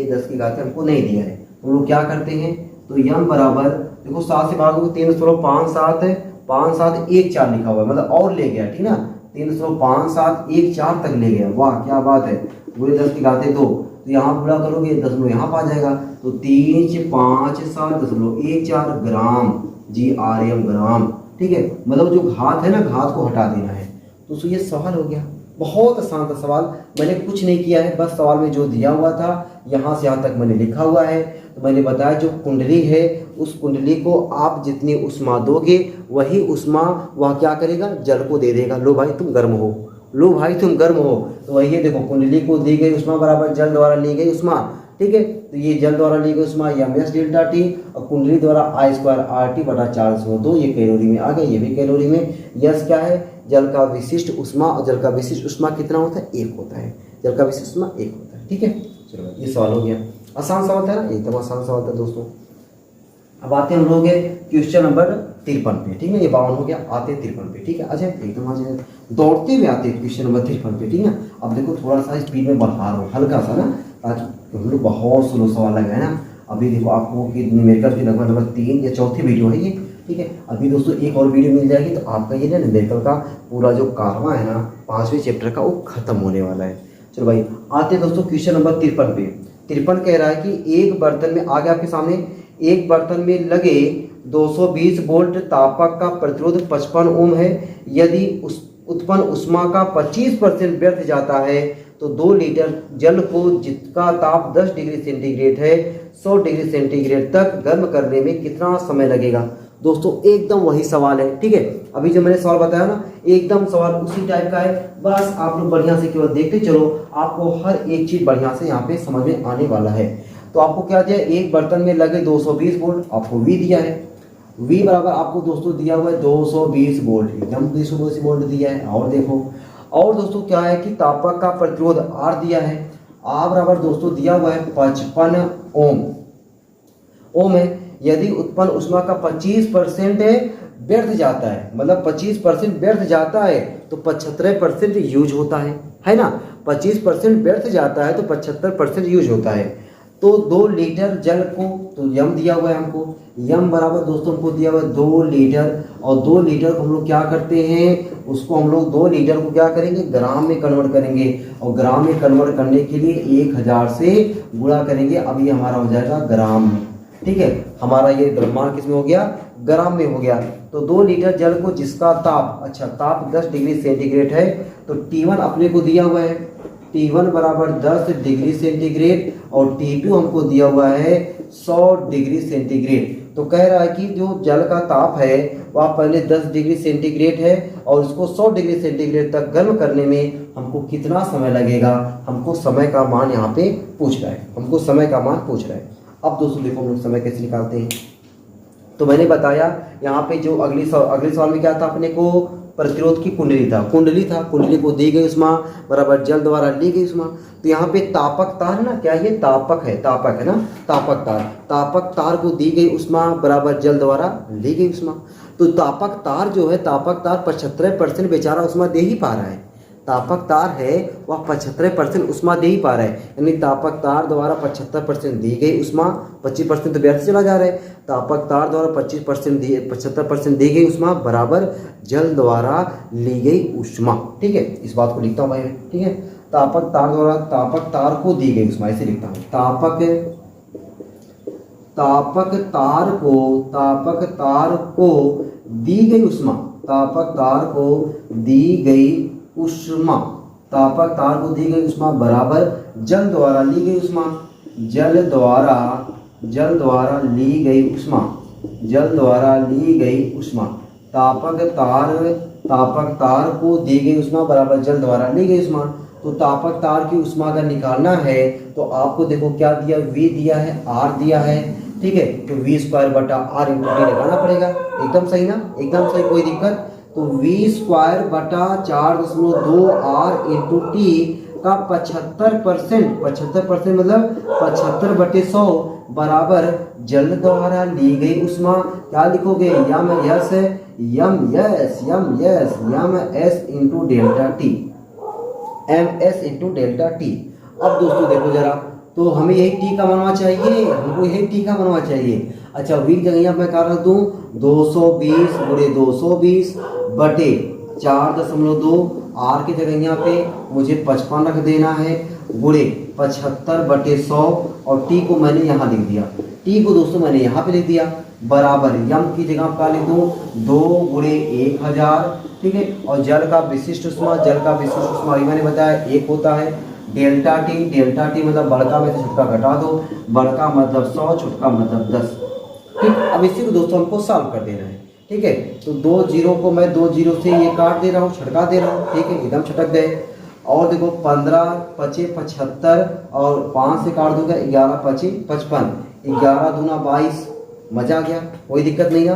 10 की घात हमको नहीं दिया है। तो हम लोग क्या करते हैं, तो यम बराबर देखो 7 से भागोगे 3.57 है, 5 7 1 4 लिखा हुआ है, मतलब और ले गया, ठीक ना, 3.57 1 4 तक ले गया, वाह क्या बात है, पूरे 10 की घात 2, तो यहाँ पूरा करोगे दशमलव यहाँ पा जाएगा, तो 3.57.14 ग्राम, GRM ग्राम, ठीक है, मतलब जो घात है ना, घात को हटा देना है, दोस्तों ये सवाल हो गया, बहुत आसान था सवाल। मैंने कुछ नहीं किया है, बस सवाल में जो दिया हुआ था यहाँ से यहाँ तक मैंने लिखा हुआ है। तो मैंने बताया जो कुंडली है उस कुंडली को आप जितनी उष्मा दोगे वही उष्मा वह क्या करेगा, जल को दे देगा। लो भाई तुम गर्म हो, लो भाई तुम गर्म हो। तो वही देखो कुंडली को दी गई उष्मा बराबर जल द्वारा ली गई उष्मा, ठीक है। तो ये जल द्वारा ली गई उष्मा एम एस डेल्टा टी और कुंडली द्वारा आई स्क्वायर आर टी बटा 402, ये कैलोरी में आ गया, ये भी कैलोरी में। यस क्या है, जल का विशिष्ट उष्मा, और जल का विशिष्ट उष्मा कितना होता है, 1 होता है। जल का विशिष्ट उष्मा 1 होता है, ठीक है। चलो ये सवाल हो गया, आसान सवाल था ना, एकदम आसान सवाल था दोस्तों। अब आते हैं हम लोग क्वेश्चन नंबर 53 पे, ठीक है। ये 52 हो गया, आते हैं 53 पे, ठीक है। अच्छा एकदम आ जाए, दौड़ते हुए आते हैं क्वेश्चन नंबर 53 पे, ठीक है। अब देखो थोड़ा सा स्पीड में बढ़ा रहा हूँ हल्का सा ना, ताकि हम लोग बहुत स्लो सवाल लगाए ना। अभी देखो आपको कि न्यूमेरिकल की लगभग नंबर 3 या चौथी वीडियो है ये, ठीक है। अभी दोस्तों एक और वीडियो मिल जाएगी तो आपका ये ना न्यूमेरिकल का पूरा जो कारवां है ना 5वें चैप्टर का, वो खत्म होने वाला है। चलो भाई आते हैं दोस्तों क्वेश्चन नंबर 53 पे। 53 कह रहा है कि एक बर्तन में, आगे आपके सामने, एक बर्तन में लगे 220 वोल्ट तापक का प्रतिरोध 55 ओम है। यदि उत्पन्न उष्मा का 25% व्यर्थ जाता है तो 2 लीटर जल को जिसका ताप 10 डिग्री सेंटीग्रेड है 100 डिग्री सेंटीग्रेड तक गर्म करने में कितना समय लगेगा। दोस्तों एकदम वही सवाल है, ठीक है। अभी जो मैंने सवाल बताया ना एकदम सवाल उसी टाइप का है, बस आप लोग बढ़िया से केवल देखते चलो, आपको हर एक चीज बढ़िया से यहाँ पे समझ में आने वाला है। तो आपको क्या दिया, एक बर्तन में लगे 220 वोल्ट, आपको V दिया है। V बराबर आपको दोस्तों दिया हुआ है 220 वोल्ट, एकदम 220 वोल्ट दिया है। और देखो, और दोस्तों क्या है कि तापक का प्रतिरोध R दिया है। R बराबर दोस्तों दिया हुआ है 55 ओम है। यदि उत्पन्न उष्मा का 25% व्यर्थ जाता है, मतलब 25% व्यर्थ जाता है तो 75% यूज होता है ना। 25% व्यर्थ जाता है तो 75% यूज होता है। तो 2 लीटर जल को, तो यम दिया हुआ है हमको, यम बराबर दोस्तों हमको दिया हुआ है 2 लीटर, और 2 लीटर को हम लोग क्या करते हैं, उसको हम लोग 2 लीटर को क्या करेंगे, ग्राम में कन्वर्ट करेंगे, और ग्राम में कन्वर्ट करने के लिए 1000 से गुणा करेंगे। अब ये हमारा हो जाएगा ग्राम में, ठीक है। हमारा ये द्रव्यमान किस में हो गया, ग्राम में हो गया। तो 2 लीटर जल को जिसका ताप, अच्छा ताप 10 डिग्री सेंटीग्रेड है, तो T1 अपने को दिया हुआ है, T1 बराबर 10 डिग्री सेंटीग्रेड, और T2 हमको दिया हुआ है 100 डिग्री सेंटीग्रेड। तो कह रहा है कि जो जल का ताप है वह पहले 10 डिग्री सेंटीग्रेड है और इसको 100 डिग्री सेंटीग्रेड तक गर्म करने में हमको कितना समय लगेगा। हमको समय का मान यहाँ पे पूछ रहा है, हमको समय का मान पूछ रहा है। अब दोस्तों देखो हम लोग समय कैसे निकालते हैं। तो मैंने बताया यहाँ पे जो अगले सवाल में क्या था, अपने को प्रतिरोध की कुंडली था, कुंडली को दी गई उष्मा बराबर जल द्वारा ली गई उष्मा। तो यहाँ पे तापक तार है ना, क्या ये तापक है ना, तापक तार को दी गई उष्मा बराबर जल द्वारा ली गई उष्मा। तो तापक तार जो है, तापक तार 75% बेचारा उष्मा दे ही पा रहा है। तापक तार है वह 75% उष्मा दे ही पा रहा है, यानी तापक तार द्वारा 75% दी गई उष्मा, 25% तो व्यर्थ चला जा रहा है। तापक तार द्वारा 75% दी गई उष्मा बराबर जल द्वारा ली गई उष्मा, ठीक है। इस बात को लिखता हूँ भाई, ठीक है। तापक तार द्वारा, तापक तार को दी गई उष्मा, ऐसे लिखता हूँ, तापक तार को दी गई उष्मा, तापक तार को दी गई उष्मा, तापक तार को दी गई उष्मा बराबर जल द्वारा ली गई उष्मा, जल द्वारा ली गई उष्मा, तापक तार को दी गई उष्मा बराबर जल द्वारा ली गई उष्मा। तो तापक तार की उष्मा अगर निकालना है तो आपको देखो क्या दिया, V दिया है, R दिया है, ठीक है। तो V² बटा R इंटू टी लगाना पड़ेगा, एकदम सही ना, एकदम सही, कोई दिक्कत। तो V² बटा 4.2 R इंटू टी का 75% मतलब 75/100 बराबर जल द्वारा ली गई उष्मा। क्या लिखोगे, M S into delta T, MS into delta T. अब दोस्तों देखो जरा, तो हमें यही टी का बनवा चाहिए, हमको यही टी का बनवा चाहिए। अच्छा V की जगह यहाँ मैं क्या रख दूँ, 220 गुणे 220 बटे 4.2, R की जगह यहाँ पे मुझे 55 रख देना है, गुणे 75/100, और टी को मैंने यहाँ लिख दिया, टी को दोस्तों मैंने यहाँ पे लिख दिया, बराबर यम की जगह क्या लिख दूँ, 2 गुणे 1000, ठीक है। और जल का विशिष्ट ऊष्मा, जल का विशिष्ट ऊष्मा अभी मैंने बताया 1 होता है। डेल्टा टी, डेल्टा टी मतलब बड़का में से छोटका घटा दो, बड़का मतलब 100, छोटका मतलब 10। ठीक, अब इसी को दोस्तों हमको सॉल्व कर देना है। ठीक है, तो 2 जीरो को मैं 2 जीरो से ये काट दे रहा हूँ, छटका दे रहा हूँ। ठीक है, एकदम छटक गए। और देखो 15 पचे 75 और 5 से काट दूंगा, 11 पचे 55, 11 दूना 22, मजा आ गया, कोई दिक्कत नहीं है।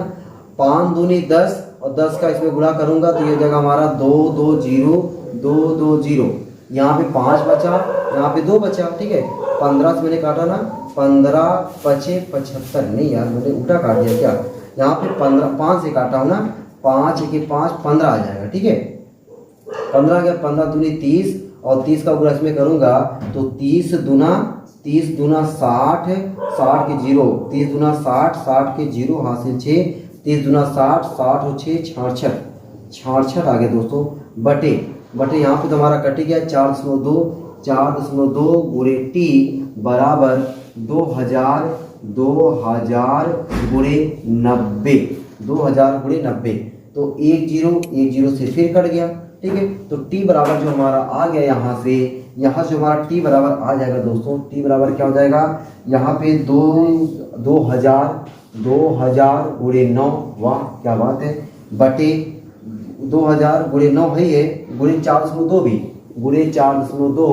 5 दूनी 10 और 10 का इसमें गुणा करूंगा तो ये जगह हमारा 2 2 0 2 2 0, यहाँ पे 5 बचा, यहाँ पे 2 बचा। ठीक है, 15 से मैंने काटा ना, 15 पचे 75, नहीं यार मैंने उल्टा काट दिया क्या, यहाँ पे 15 5 से काटा हूँ ना, 5 के 5 15 आ जाएगा। ठीक है, 15 के 15 दूनी 30 और 30 का गुणा इसमें करूंगा तो 30 दूना 60, 60 के 0, 30 दूना 60, 60 के 0 हासिल 6, 30 दूना 60, 60 और 6 66, 66 आ गया दोस्तों। बटे बटे यहाँ पे तो हमारा कट गया 4.2, 4.2 गुणे टी बराबर 2000 गुणे 90, 2000 गुणे 90। तो 1 0 से फिर कट गया। ठीक है, तो टी बराबर जो हमारा आ गया यहाँ से जो हमारा टी बराबर आ जाएगा दोस्तों, टी बराबर क्या हो जाएगा यहाँ पे 2000 गुणे 9, वाह क्या बात है, बटे 2000 गुणे 9 है ये, गुणे 4.2 भी, गुणे 4.2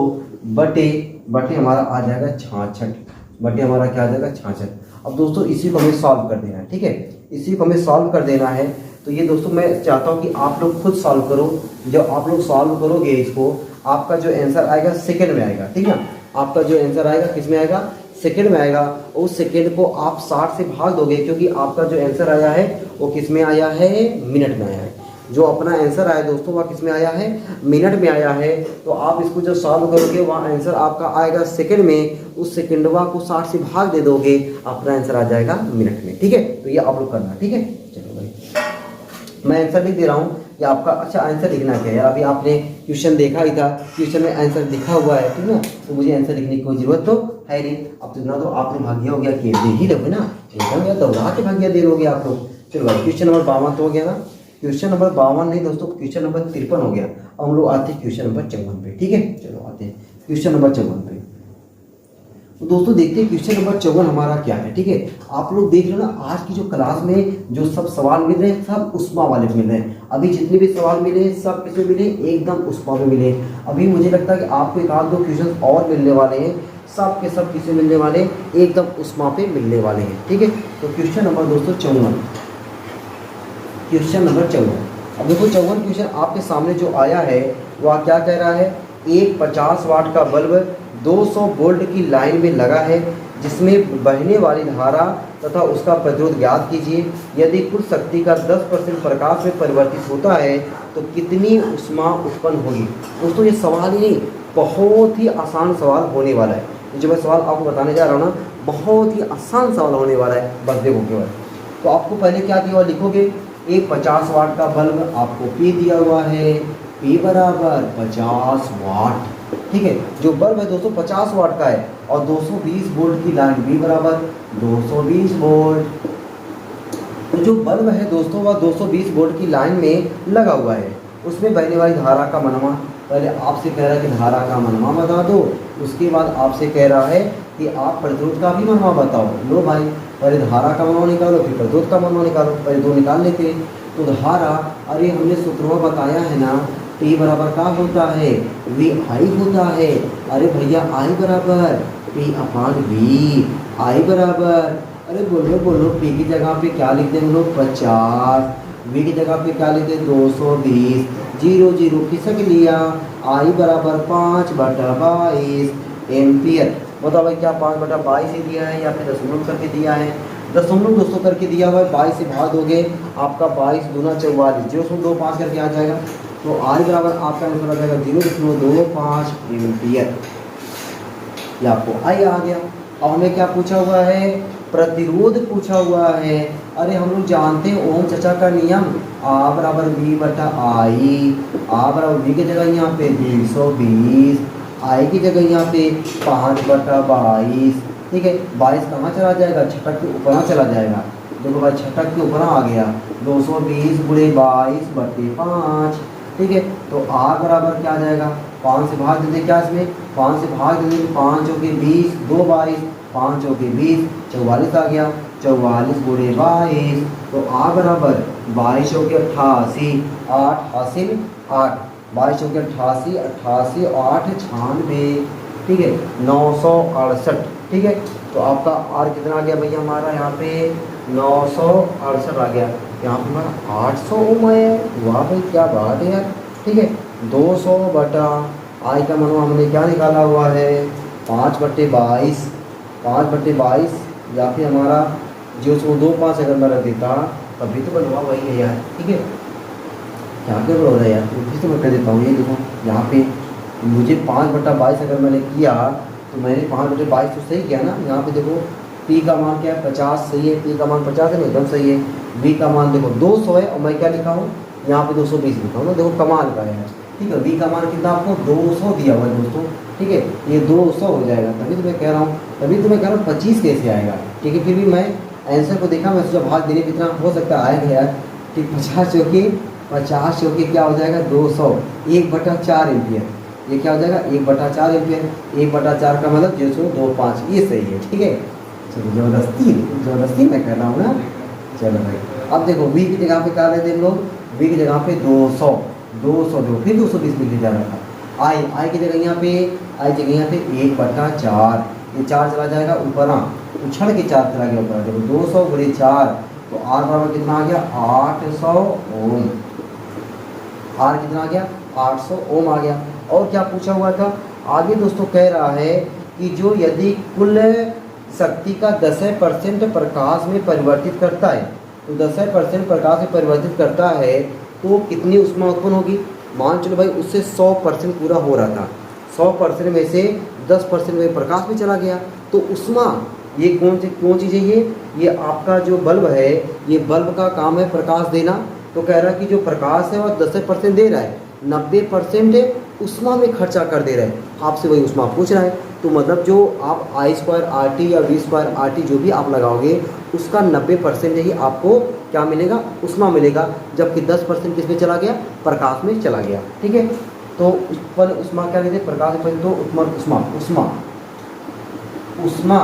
बटे बटे हमारा आ जाएगा 66, बटे हमारा क्या आ जाएगा 66। अब दोस्तों इसी को हमें सॉल्व कर देना है। ठीक है, इसी को हमें सॉल्व कर देना है। तो ये दोस्तों मैं चाहता हूँ कि आप लोग खुद सॉल्व करो। जब आप लोग सॉल्व करोगे इसको, आपका जो आंसर आएगा सेकंड में आएगा। ठीक है, आपका जो आंसर आएगा किस में आएगा, सेकंड में आएगा। उस सेकंड को आप 60 से भाग दोगे, क्योंकि आपका जो आंसर आया है वो किस में आया है, मिनट में आया है। जो अपना आंसर आया दोस्तों वह किस में आया है, मिनट में आया है। तो आप इसको जब सॉल्व करोगे वहाँ आंसर आपका आएगा सेकंड में, उस सेकंडवा को 60 से भाग दे दोगे, अपना आंसर आ जाएगा मिनट में। ठीक है, तो ये आप लोग करना। ठीक है, चलो भाई मैं आंसर लिख दे रहा हूँ कि आपका, अच्छा आंसर लिखना क्या है यार, अभी आपने क्वेश्चन देखा ही था, क्वेश्चन में आंसर लिखा हुआ है। ठीक है, तो मुझे आंसर लिखने की कोई जरूरत तो है नहीं। अब तो इतना तो आपने भाग्य हो गया कि दे ही दोगे ना, एकदम यार दौड़ा के भाग्य दे लोगे आप लोग। चलो भाई क्वेश्चन नंबर 52 तो हो गया ना, क्वेश्चन नंबर 52 नहीं दोस्तों, क्वेश्चन नंबर 53 हो गया। अब हम लोग आते हैं क्वेश्चन नंबर 54 पे। ठीक है, चलो आते हैं क्वेश्चन नंबर 54 पे। तो दोस्तों देखते हैं क्वेश्चन नंबर 54 हमारा क्या है। ठीक है, आप लोग देख लो ना, आज की जो क्लास में जो सब सवाल मिल रहे हैं सब उस्मा वाले मिल रहे हैं। अभी जितने भी सवाल मिले सब किसमें मिले, एकदम उस्मा में मिले। अभी मुझे लगता है कि आपको एक आध दो क्वेश्चन और मिलने वाले हैं, सब के सब किसमें मिलने वाले हैं, एकदम उस्मा पे मिलने वाले हैं। ठीक है, तो क्वेश्चन नंबर दोस्तों 54, क्वेश्चन नंबर 54। अब देखो 54 क्वेश्चन आपके सामने जो आया है वह क्या कह रहा है, एक 50 वाट का बल्ब 200 वोल्ट की लाइन में लगा है, जिसमें बहने वाली धारा तथा उसका प्रतिरोध ज्ञात कीजिए। यदि कुल शक्ति का 10% प्रकाश में परिवर्तित होता है तो कितनी ऊष्मा उत्पन्न होगी। दोस्तों ये सवाल ही नहीं, बहुत ही आसान सवाल होने वाला है। जो मैं सवाल आपको बताने जा रहा हूँ ना, बहुत ही आसान सवाल होने वाला है, बस देखो केवल। तो आपको पहले क्या दिया हुआ लिखोगे, एक 50 वाट का बल्ब आपको P दिया हुआ है, P बराबर 50 वाट। ठीक है, जो बल्ब है दोस्तों 50 वाट का है और 220 वोल्ट की लाइन, B बराबर 220 वोल्ट। तो जो बल्ब है दोस्तों वह 220 वोल्ट की लाइन में लगा हुआ है, उसमें बहने वाली धारा का मनवा, पहले आपसे कह रहा है कि धारा का मनवा बता दो, उसके बाद आपसे कह रहा है कि आप प्रतिरोध का भी मनवा बताओ। लो भाई, पहले धारा का मनवा निकालो फिर प्रतिरोध का मनवा निकालो, पहले दो निकाल लेते हैं। तो धारा, अरे हमने सूत्रों बताया है ना, T बराबर क्या होता है, V I होता है। अरे भैया I बराबर P अपान V, I बराबर, अरे बोलो P की जगह पे क्या लिख दें हम लोग 50, V की जगह पे क्या लिख दें 220, 0 0 खिसक लिया, I बराबर 5/22 एम्पियर। बताओ भाई क्या 5/22 ही दिया है या फिर दशमलव करके दिया है, दशमलव दोस्तों करके दिया हुआ है। 22 से भाग दोगे आपका 22 दूना 44, 0.25 करके आ जाएगा। तो I बराबर आपका आंसर आ जाएगा 0.25 एम्पियर। ये आपको I आ गया। अब हमें क्या पूछा हुआ है, प्रतिरोध पूछा हुआ है। अरे हम लोग जानते हैं ओम चचा का नियम, A बराबर V बटा I, A बराबर V की जगह यहाँ पे 120, I की जगह यहाँ पे 5/22। ठीक है, 22 कहाँ चला जाएगा, छटक के ऊपर चला जाएगा, देखो भाई छठा के ऊपर आ गया 220 गुणे 22/5, ठीक है। तो आर बराबर क्या आ जाएगा, 5 से भाग देते क्या इसमें, 5 से भाग देते 5 चौके 20, 2 22, 5 चौके 20, 44 आ गया, 44 गुणे 22, तो आर बराबर 22 चौके 88, 8 हासिल 8, 22 चौके 88, 88 8 96, ठीक है, 968, ठीक है। तो आपका आर कितना आ गया भैया हमारा यहाँ पे 968 आ गया, यहाँ पे हमारा 800 ओम है। वाह भाई क्या बात है यार, ठीक है। 200 बटा आई का मानो हमने क्या निकाला हुआ है 5/22, 5/22, या फिर हमारा 0.25 अगर मैं रख देता तभी तो बनवा वही है यार, ठीक है। क्या क्या हो रहा है यार, फिर से मैं कर देता हूँ। ये देखो यहाँ पे मुझे 5/22 अगर मैंने किया तो मैंने 5/22 तो सही किया ना। यहाँ पे देखो पी का मान क्या है 50, सही है, पी का मान 50 है ना, एकदम सही है। वी का मान देखो 200 है और मैं क्या लिखा हूँ यहाँ पे 220 लिखा हूँ ना, देखो कमाल का है, ठीक है। वी का मान कितना आपको 200 दिया हुआ है दोस्तों, ठीक है, ये 200 हो जाएगा। तभी तो मैं कह रहा हूँ, तभी तो मैं कह रहा हूँ 25 कैसे आएगा, ठीक है। फिर भी मैं आंसर को देखा, मैं सोचा भाग देने कितना हो सकता है आएगा यार, ठीक। 50 चौके क्या हो जाएगा 200, 1/4 एम्पियर, ये क्या हो जाएगा 1/4 एम्पियर, 1/4 का मतलब 0.25, ये सही है, ठीक है। चलो ज़बरदस्ती मैं कह रहा हूँ ना। चलो भाई अब देखो वी की जगह पे क्या लेते हैं हम लोग, वी की जगह पे 200 दो फिर 220 लिखे जा रहा था। आई की जगह यहाँ पे, आई जगह यहाँ पे 1/4, ये 4 चला जाएगा ऊपर, उछड़ के 4 चला गया ऊपर, देखो 200 गुणे 4, तो आर बराबर कितना आ गया 800 ओम, आर कितना आ गया 800 ओम आ गया। और क्या पूछा हुआ था आगे दोस्तों, कह रहा है कि जो यदि कुल शक्ति का 10% प्रकाश में परिवर्तित करता है, तो 10% प्रकाश में परिवर्तित करता है तो कितनी ऊष्मा उत्पन्न होगी। मान चलो भाई उससे 100% पूरा हो रहा था, 100% में से 10% में प्रकाश में चला गया, तो ऊष्मा ये कौन चीज़ है, ये आपका जो बल्ब है, ये बल्ब का काम है प्रकाश देना। तो कह रहा है कि जो प्रकाश है वह 10% दे रहा है, 90% ऊष्मा में खर्चा कर दे रहा है, आपसे वही ऊष्मा पूछ रहा है। तो मतलब जो आप I²RT या V²RT जो भी आप लगाओगे उसका 90% ही आपको क्या मिलेगा, ऊष्मा मिलेगा, जबकि 10% किस में चला गया, प्रकाश में चला गया, ठीक है। तो उत्पन्न ऊष्मा क्या कहते हैं, प्रकाश में तो उत्पन्न ऊष्मा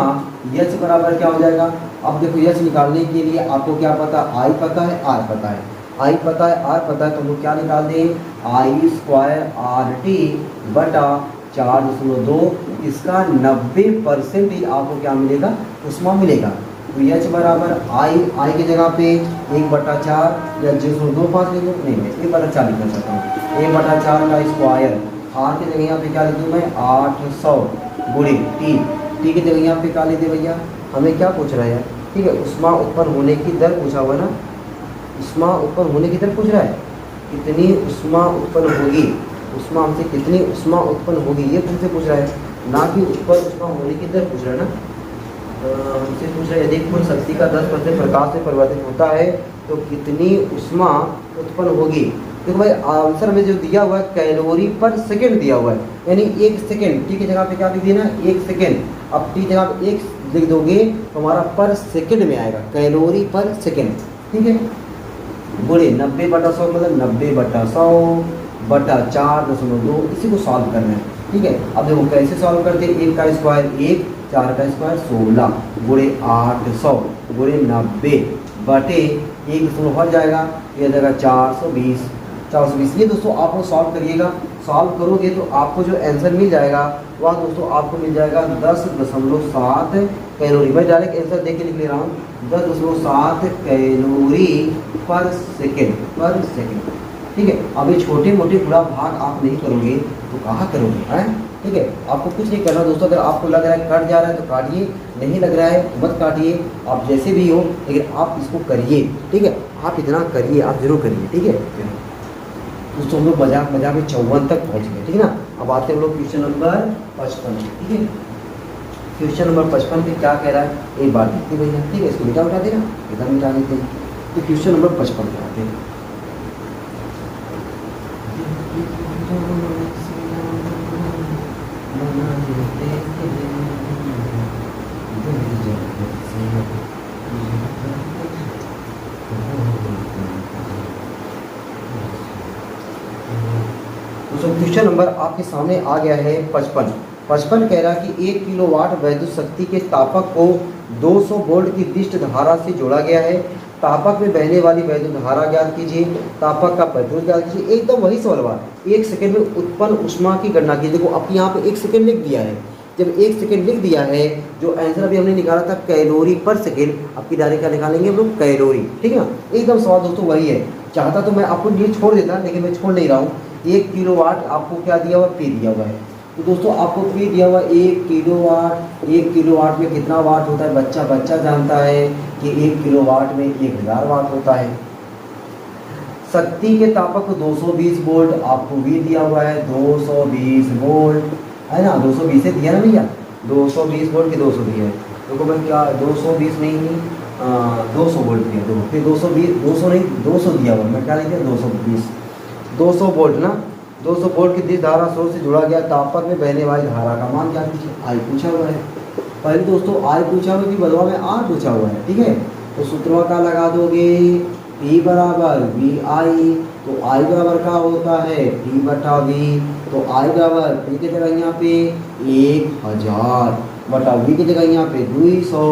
H बराबर क्या हो जाएगा। अब देखो H निकालने के लिए आपको क्या पता, I पता है, R पता है, I पता है, R पता है, तो हम लोग क्या निकाल दें I²RT बटा 4.2, इसका 90% ही आपको क्या मिलेगा, ऊष्मा मिलेगा। तो H बराबर I की जगह पे 1/4 या 0.25 लिख लो, नहीं मैं 1/4 लिखना चाहता हूँ, 1/4 का स्क्वायर, R की जगह यहाँ पे क्या लिख दूँ मैं 800 गुणे T की जगह यहाँ पे क्या लिख दे भैया, हमें क्या पूछ रहा है, ठीक है, ऊष्मा उत्पन्न होने की दर पूछा हुआ है ना, ऊष्मा उत्पन्न होने की दर पूछ रहा है, कितनी ऊष्मा उत्पन्न होगी, ऊष्मा हमसे कितनी ऊष्मा उत्पन्न होगी ये तुमसे पूछ रहा है, ना कि उत्पन्न ऊष्मा होने की दर पूछ रहा है ना। हमसे पूछ रहा है यदि कुल शक्ति का 10% प्रकाश में परिवर्तित होता है तो कितनी ऊष्मा उत्पन्न होगी। देखो भाई आंसर में जो दिया हुआ है कैलोरी पर सेकेंड दिया हुआ है, यानी 1 सेकेंड, टी की जगह पे क्या लिख देना 1 सेकेंड, अब टी जगह पे 1 लिख दोगे तो हमारा पर सेकेंड में आएगा, कैलोरी पर सेकेंड, ठीक है। गुणे 90/100 मतलब 90/100 बटा 4.2, इसी को सॉल्व करना है, ठीक है। अब देखो कैसे सॉल्व करते हैं, 1 का स्क्वायर 1, 4 का स्क्वायर 16 गुणे 800 गुणे 90 बटे 1 हो जाएगा, ये आ जाएगा 420। ये दोस्तों आप लोग सॉल्व करिएगा, सॉल्व करोगे तो आपको जो आंसर मिल जाएगा वह दोस्तों आपको मिल जाएगा 10.7 कैलोरी। मैं डायरेक्ट आंसर देख के लिख ले रहा हूँ, 10.7 कैलोरी पर सेकेंड, ठीक है। अब ये छोटे मोटे पूरा भाग आप नहीं करोगे तो कहाँ करोगे, हैं, ठीक है। आपको कुछ नहीं करना दोस्तों, अगर आपको लग रहा है कट जा रहा है तो काटिए, नहीं लग रहा है तो मत काटिए, आप जैसे भी हो, लेकिन आप इसको करिए, ठीक है। आप इतना करिए, आप जरूर करिए, ठीक है। दोस्तों हम लोग मजाक में 54 तक पहुँच गए, ठीक है ना। अब आते हैं हम लोग क्वेश्चन नंबर 55, ठीक है। क्वेश्चन नंबर 55 पे क्या कह रहा है, एक बार देखते भैया, ठीक है, इसको मिटा देना, इधर मिटा देते हैं। तो क्वेश्चन नंबर 55 पे आते हैं। क्वेश्चन नंबर आपके सामने आ गया है 55। 55 कह रहा है कि 1 किलोवाट विद्युत शक्ति के तापक को 200 वोल्ट की दिष्ट धारा से जोड़ा गया है। तापक में बहने वाली वैद्युत धारा ज्ञात कीजिए, तापक का प्रतिरोध ज्ञात कीजिए। एकदम वही सवाल हुआ, 1 सेकंड में उत्पन्न ऊष्मा की गणना कीजिए। देखो अब यहाँ पे 1 सेकंड लिख दिया है। जब 1 सेकंड लिख दिया है, जो आंसर अभी हमने निकाला था कैलोरी पर सेकंड, आपकी डायरेक्ट क्या निकालेंगे हम लोग, कैलोरी। ठीक है ना, एकदम सवाल दोस्तों वही है। चाहता तो मैं आपको ये छोड़ देता, लेकिन मैं छोड़ नहीं रहा हूँ। 1 किलोवाट आपको क्या दिया हुआ, पी दिया हुआ है। तो दोस्तों आपको पी दिया हुआ 1 किलोवाट। 1 किलोवाट में कितना वाट होता है, बच्चा जानता है कि 1 किलोवाट में 1000 वाट होता है। शक्ति के तापक को 220 वोल्ट आपको भी दिया हुआ है, 220 वोल्ट है ना, 220 से दिया ना भैया, 220 वोल्ट की 200 दिया है। देखो मैं क्या 220 नहीं 200 वोल्ट दिया। देखो फिर 220 200 नहीं 200 दिया हुआ, मैं क्या लिख दिया 220 200 वोल्ट ना, 200 वोल्ट की दिश धारा स्रोत से जुड़ा गया। तापक में बहने वाली धारा का मान क्या कीजिए, आई पूछा हुआ है। पहले दोस्तों आई पूछा हुआ कि बदलाव में आर पूछा हुआ है। ठीक है, तो सूत्र का लगा दोगे P बराबर वी आई। तो आई बराबर क्या होता है, P बटा वी। तो आई बराबर P की जगह यहाँ पे 1000 बटा वी की जगह यहाँ पे 200।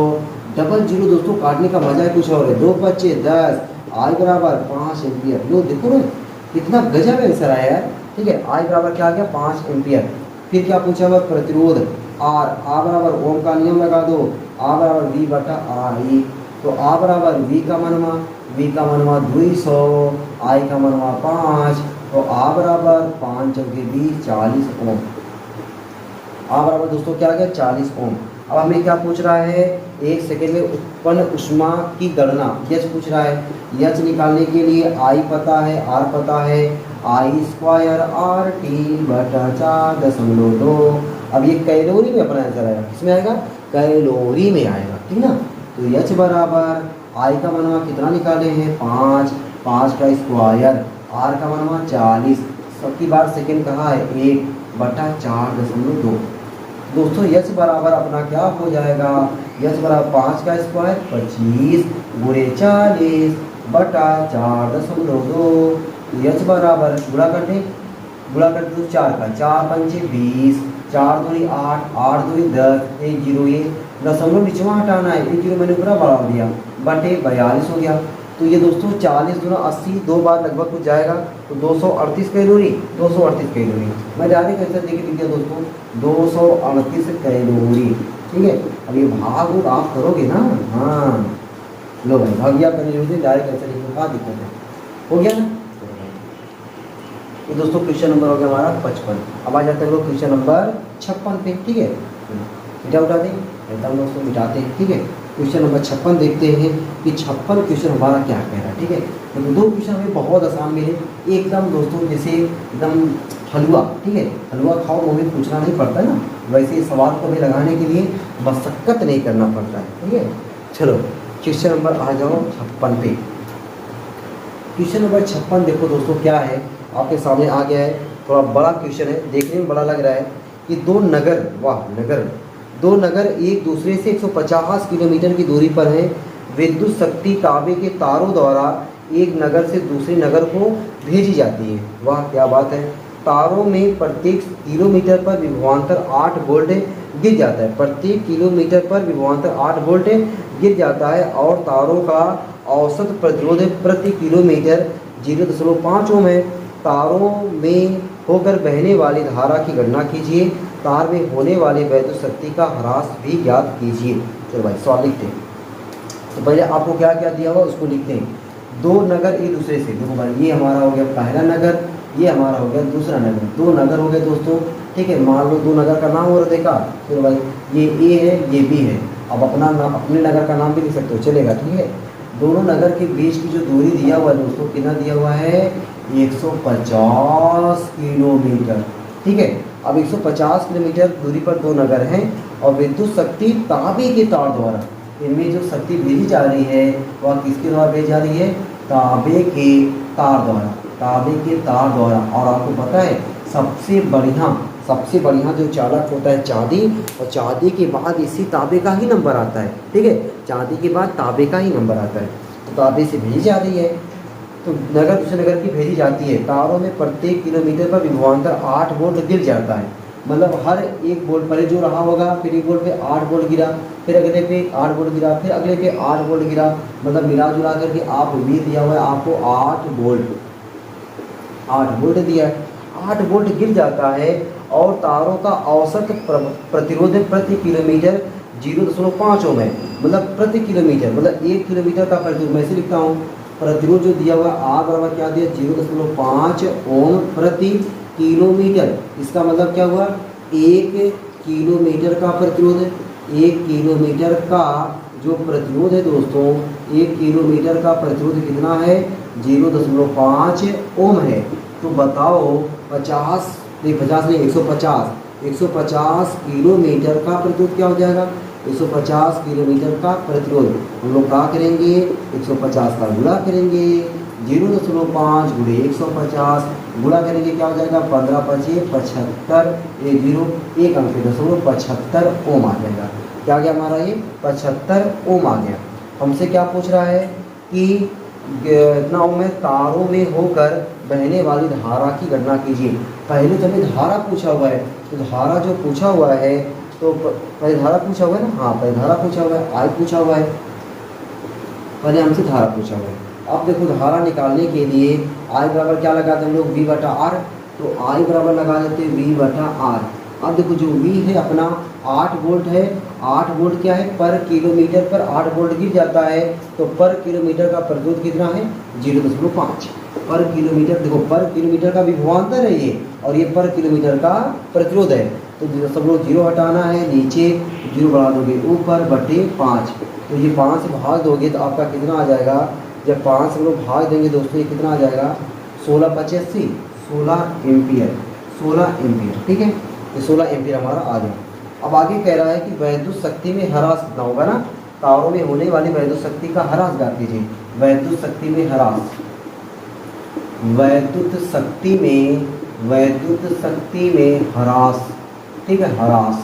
डबल जीरो दोस्तों काटने का मजा है कुछ और है, 2 बच्चे 10। आई बराबर 5 एम्पियर। लो देखो ना कितना गजब आंसर आया यार। ठीक है, आई बराबर क्या आ गया 5 एम्पियर। फिर क्या पूछा हुआ, प्रतिरोध आर। आ बराबर ओम का नियम लगा दो, आ बराबर वी बटा आई। तो आ बराबर वी का मनवा 200, आई का मनवा 5। तो आ बराबर 5 के 20 40 ओम। आ बराबर दोस्तों क्या आ गया 40 ओम। अब हमें क्या पूछ रहा है, 1 सेकेंड में उत्पन्न ऊष्मा की गणना, यच पूछ रहा है। यच निकालने के लिए आई पता है, आर पता है, आई स्क्वायर आर टी बटा 4.2। अब ये कैलोरी में अपना आंसर आएगा, किसमें आएगा, कैलोरी में आएगा। ठीक ना, तो यच बराबर आई का मनवा कितना निकाले हैं 5, 5 का स्क्वायर, आर का मनवा 40, सबकी बार सेकेंड कहा है 1 बटा 4.2। दोस्तों यच बराबर अपना क्या हो जाएगा, यच बराबर 5 का स्क्वायर 25 गुणे 40 बटा 4.2। यच बराबर गुणा कर दें, गुणा कर दो 4 का, 4 पंचे 20, 4 दूनी 8, 8 दूनी 10, 1 जीरो, ये दशमलव निचवा हटाना है, 1 जीरो मैंने पूरा बढ़ा दिया, बटे 42 हो गया। तो ये दोस्तों 40 दूना 80, 2 बार लगभग कुछ जाएगा, तो 238 कैलोरी, 238 कैलोरी। मैं डायरेक्ट आंसर देख लिख दिया दोस्तों 238 कैलोरी। ठीक है, अब ये भाग आप करोगे ना, हाँ लो भाई भागिया करने जरूरत, डायरेक्ट आंसर लिखने का दिक्कत है, हो गया ना। ये दोस्तों क्वेश्चन नंबर हो गया हमारा 55। अब आ जाते हैं लोग क्वेश्चन नंबर 56 पे। ठीक है, मिटा उठा दें, हम लोग उसको मिटाते हैं। ठीक है, क्वेश्चन नंबर 56 देखते हैं कि 56 क्वेश्चन हमारा क्या कह रहा है। ठीक है, तो 2 क्वेश्चन हमें बहुत आसान मिले, एकदम दोस्तों जैसे एकदम हलवा। ठीक है, हलवा खाओ वो भी पूछना नहीं पड़ता है ना, वैसे सवाल को भी लगाने के लिए मशक्कत नहीं करना पड़ता है। ठीक है, चलो क्वेश्चन नंबर आ जाओ 56 पे। क्वेश्चन नंबर 56 देखो दोस्तों क्या है, आपके सामने आ गया है। थोड़ा बड़ा क्वेश्चन है, देखने में बड़ा लग रहा है कि 2 नगर, वाह नगर, 2 नगर एक दूसरे से 150 किलोमीटर की दूरी पर है। विद्युत शक्ति तांबे के तारों द्वारा एक नगर से दूसरे नगर को भेजी जाती है। वाह क्या बात है। तारों में प्रत्येक किलोमीटर पर विभवांतर 8 वोल्ट गिर जाता है, प्रत्येक किलोमीटर पर विभवांतर 8 वोल्ट गिर जाता है, और तारों का औसत प्रतिरोध प्रति किलोमीटर 0.5 ओम है। तारों में होकर बहने वाली धारा की गणना कीजिए, तार में होने वाली वैद्युत शक्ति का ह्रास भी ज्ञात कीजिए। चलो भाई सवाल लिखते हैं। तो पहले आपको क्या क्या दिया हुआ उसको लिखते हैं। 2 नगर एक दूसरे से, देखो भाई ये हमारा हो गया पहला नगर, ये हमारा हो गया दूसरा नगर, 2 नगर हो गए दोस्तों। ठीक है, मान लो 2 नगर का नाम हो रहा देखा, फिर भाई ये ए है ये बी है। अब अपना नाम, अपने नगर का नाम भी लिख सकते हो, चलेगा। ठीक है, दोनों नगर के बीच की जो दूरी दिया हुआ है दोस्तों, कितना दिया हुआ है 150 किलोमीटर। ठीक है, अब 150 किलोमीटर दूरी पर 2 नगर हैं, और विद्युत शक्ति तांबे के तार द्वारा, इनमें जो शक्ति भेजी जा रही है वह किसके द्वारा भेजी जा रही है, तांबे के तार द्वारा, तांबे के तार द्वारा। और आपको पता है सबसे बढ़िया जो चालक होता है चांदी, और चांदी के बाद इसी तांबे का ही नंबर आता है। ठीक है, चांदी के बाद तांबे का ही नंबर आता है, तो तांबे से भेजी जा रही है। तो नगर दूसरे नगर की भेजी जाती है। तारों में प्रत्येक किलोमीटर पर विभवांतर 8 वोल्ट गिर जाता है। मतलब हर एक वोल्ट पहले जो रहा होगा, फिर एक वोल्ट पे 8 वोल्ट गिरा, फिर अगले पे 8 वोल्ट गिरा, फिर अगले पे 8 वोल्ट गिरा। मतलब मिला जुला करके आप वी दिया हुआ है आपको 8 वोल्ट दिया है। 8 वोल्ट गिर जाता है और तारों का औसत प्रतिरोध प्रति किलोमीटर 0.5 ओम है। मतलब प्रति किलोमीटर, मतलब 1 किलोमीटर का प्रतिरोध मैं इसे लिखता हूँ। प्रतिरोध जो दिया हुआ आर बराबर क्या दिया, 0.5 ओम प्रति किलोमीटर। इसका मतलब क्या हुआ, 1 किलोमीटर का प्रतिरोध। 1 किलोमीटर का जो प्रतिरोध है दोस्तों, 1 किलोमीटर का प्रतिरोध कितना है, 0.5 ओम है। तो बताओ 50 नहीं 150 किलोमीटर का प्रतिरोध क्या हो जाएगा, 150 किलोमीटर का प्रतिरोध। हम लोग क्या करेंगे, 150 का गुणा करेंगे, 0.5 गुणे 150 गुणा करेंगे, क्या हो जाएगा 15 पचे 75, 1 अंक 75 ओम आ जाएगा। क्या आ गया हमारा ये 75 ओम आ गया। हमसे क्या पूछ रहा है कि इतना ओम में तारों में होकर बहने वाली धारा की गणना कीजिए। पहले तो हमें धारा पूछा हुआ है, तो धारा जो पूछा हुआ है, तो पहले धारा पूछा हुआ है ना, हाँ पहले धारा पूछा हुआ है, आई पूछा हुआ है, पहले हमसे धारा पूछा हुआ है। अब देखो धारा निकालने के लिए आई बराबर क्या लगाते हैं हम लोग, वी बटा आर। तो आई बराबर लगा देते हैं वी बटा आर। अब देखो जो वी है अपना 8 वोल्ट है। 8 वोल्ट क्या है, पर किलोमीटर पर 8 वोल्ट गिर जाता है, तो पर किलोमीटर का प्रतिरोध कितना है 0.5 पर किलोमीटर। देखो पर किलोमीटर का विभवांतर है ये, और ये पर किलोमीटर का प्रतिरोध है। तो सब लोग 0 हटाना है, नीचे 0 बढ़ा दोगे ऊपर बटे 5। तो ये 5 से भाग दोगे तो आपका कितना आ जाएगा, जब 5 से लोग भाग देंगे दोस्तों, ये कितना आ जाएगा 16 × 85 16 एम्पियर। 16 एम्पियर, ठीक है, ये 16 एम्पियर हमारा आ गया। अब आगे कह रहा है कि वैद्युत शक्ति में ह्रास कितना होगा ना, तारों में होने वाली वैद्युत शक्ति का ह्रास ज्ञात कीजिए। वैद्युत शक्ति में ह्रास, वैद्युत शक्ति में ह्रास, ठीक है, ह्रास।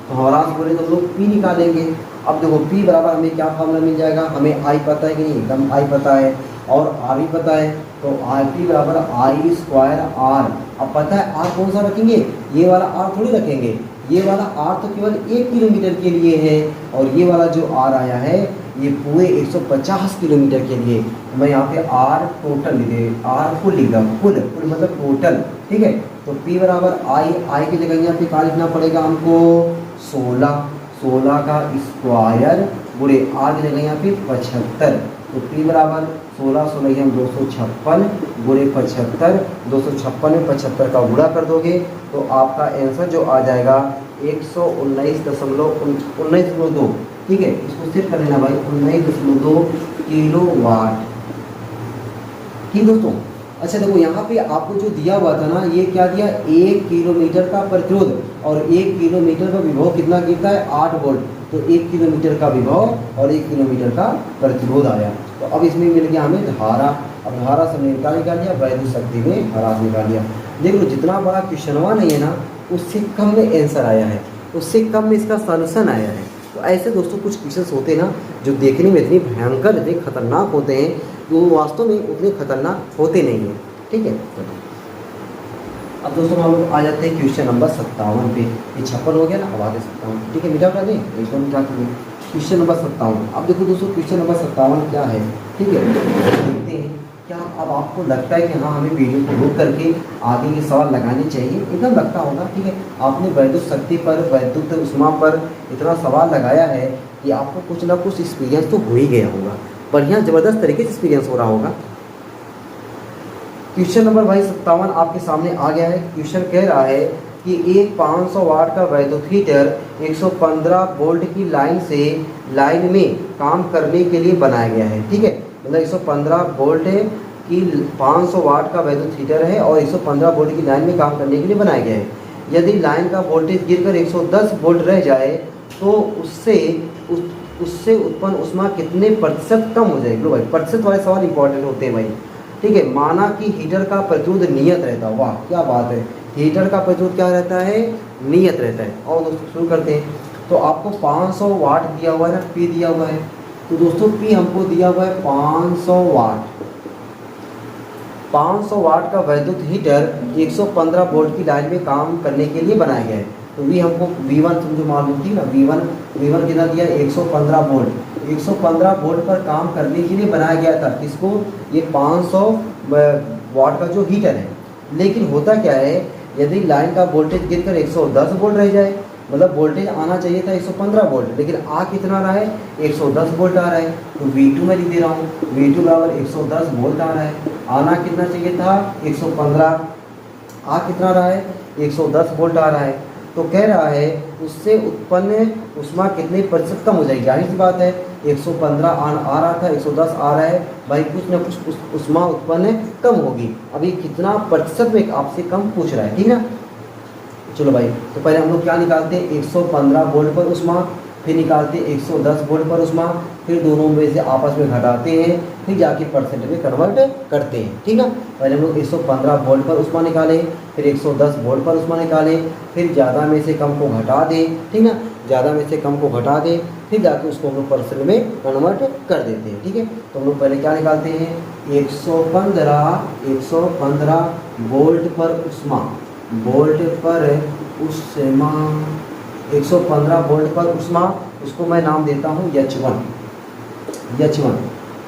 तो ह्रास बोले तो हम लोग पी निकालेंगे। अब देखो पी बराबर हमें क्या फार्मूला मिल जाएगा, हमें आई पता है कि नहीं, एकदम आई पता है और आर भी पता है। तो आई पी बराबर आई स्क्वायर आर। अब पता है आर कौन सा रखेंगे, ये वाला आर थोड़ी रखेंगे, ये वाला आर तो केवल 1 किलोमीटर के लिए है, और ये वाला जो आर आया है ये पूरे 150 किलोमीटर के लिए। मैं यहाँ पे आर टोटल लिख दे, आर फुल लिख रहा, फुल मतलब टोटल, ठीक है। तो पी बराबर आई की जगह यहाँ पे क्या लिखना पड़ेगा हमको, 16 का स्क्वायर गुणे आर की जगह यहाँ पे 75। तो पी बराबर 16 हम 256 गुणे 75, 256 में 75 का गुणा कर दोगे तो आपका आंसर जो आ जाएगा 119.2, ठीक है। इसको सिर्फ कर लेना भाई, 19.2 किलोवाट, ठीक दोस्तों। अच्छा देखो यहाँ पे आपको जो दिया हुआ था ना, ये क्या दिया, 1 किलोमीटर का प्रतिरोध, और 1 किलोमीटर का विभव कितना गिरता है 8 वोल्ट। तो 1 किलोमीटर का विभव और 1 किलोमीटर का प्रतिरोध आया। तो अब इसमें मिल गया हमें धारा। अब धारा से निकाल लिया, वैद्युत शक्ति में ह्रास निकाल लिया। देख लो जितना बड़ा क्वेश्चनवा नहीं है ना, उससे कम में आंसर आया है, उससे कम में इसका सॉल्यूशन आया है। तो ऐसे दोस्तों कुछ क्वेश्चंस होते हैं ना जो देखने में इतनी भयंकर, इतने खतरनाक होते हैं, वो वास्तव में उतने खतरनाक होते नहीं हैं, ठीक है। अब दोस्तों हम लोग आ जाते हैं क्वेश्चन नंबर 57 पे। ये 56 हो गया ना, अब आगे 57, ठीक है, मिटा दें एकदम मिटा दें। Question number 57। अब देखो दोस्तों क्वेश्चन नंबर 57 क्या है, ठीक है, देखते हैं क्या अब आपको लगता है कि हाँ हमें वीडियो को रोक करके आगे ये सवाल लगाने चाहिए, एकदम लगता होगा, ठीक है। आपने वैद्युत शक्ति पर, वैद्युत ऊष्मा पर इतना सवाल लगाया है कि आपको कुछ ना कुछ एक्सपीरियंस तो हो ही गया होगा, बढ़िया ज़बरदस्त तरीके से एक्सपीरियंस हो रहा होगा। क्वेश्चन नंबर भाई 57 आपके सामने आ गया है। क्वेश्चन कह रहा है कि एक 500 वाट का वैद्युत हीटर 115 वोल्ट की लाइन में काम करने के लिए बनाया गया है, ठीक है। मतलब 115 वोल्ट की 500 वाट का वैद्युत हीटर है और 115 वोल्ट की लाइन में काम करने के लिए बनाया गया है। यदि लाइन का वोल्टेज गिरकर 110 वोल्ट रह जाए तो उससे उत्पन्न ऊष्मा कितने प्रतिशत कम हो जाएगी। लो भाई प्रतिशत वाले सवाल इंपॉर्टेंट होते हैं भाई, ठीक है। माना कि हीटर का प्रतिरोध नियत रहता है, वाह क्या बात है, हीटर का प्रतिरोध क्या रहता है, नियत रहता है। और दोस्तों शुरू करते हैं। तो आपको 500 वाट दिया हुआ है ना, पी दिया हुआ है। तो दोस्तों पी हमको दिया हुआ है 500 वाट, 500 वाट का वैद्युत हीटर 115 वोल्ट की लाइन में काम करने के लिए बनाया गया है। तो वी हमको V1 समझो मालूम थी ना, V1 कितना दिया 115 वोल्ट। 115 वोल्ट पर काम करने के लिए बनाया गया था किसको, ये 500 वाट का जो हीटर है। लेकिन होता क्या है, यदि लाइन का वोल्टेज गिरकर 110 वोल्ट रह जाए, मतलब वोल्टेज आना चाहिए था 115 वोल्ट, लेकिन आ कितना रहा है 110 वोल्ट आ रहा है। तो V2 में लिख दे रहा हूँ, V2 बराबर 110 वोल्ट आ रहा है। आना कितना चाहिए था 115, आ कितना रहा है 110 वोल्ट आ रहा है। तो कह रहा है उससे उत्पन्न ऊष्मा कितने प्रतिशत कम हो जाएगी। जाहिर सी बात है 115 आ रहा था, 110 आ रहा है, भाई कुछ ना कुछ ऊष्मा उत्पन्न कम होगी। अभी कितना प्रतिशत में आपसे कम पूछ रहा है, ठीक है। चलो भाई, तो पहले हम लोग क्या निकालते हैं 115 वोल्ट पर ऊष्मा, फिर निकालते हैं 110 वोल्ट पर ऊष्मा, फिर दोनों में से आपस में घटाते हैं, फिर जाके परसेंट में कन्वर्ट करते हैं, ठीक है। पहले हम लोग 115 वोल्ट पर ऊष्मा निकालें, फिर 110 वोल्ट पर ऊष्मा निकालें, फिर ज़्यादा में से कम को घटा दें, ठीक है। ज़्यादा में से कम को घटा दें, फिर जाके उसको हम लोग परसेंट में कन्वर्ट कर देते हैं, ठीक है। तो हम लोग पहले क्या निकालते हैं 115 वोल्ट पर ऊष्मा, वोल्ट पर ऊष्मा 115 वोल्ट पर ऊष्मा, उसको मैं नाम देता हूँ H1।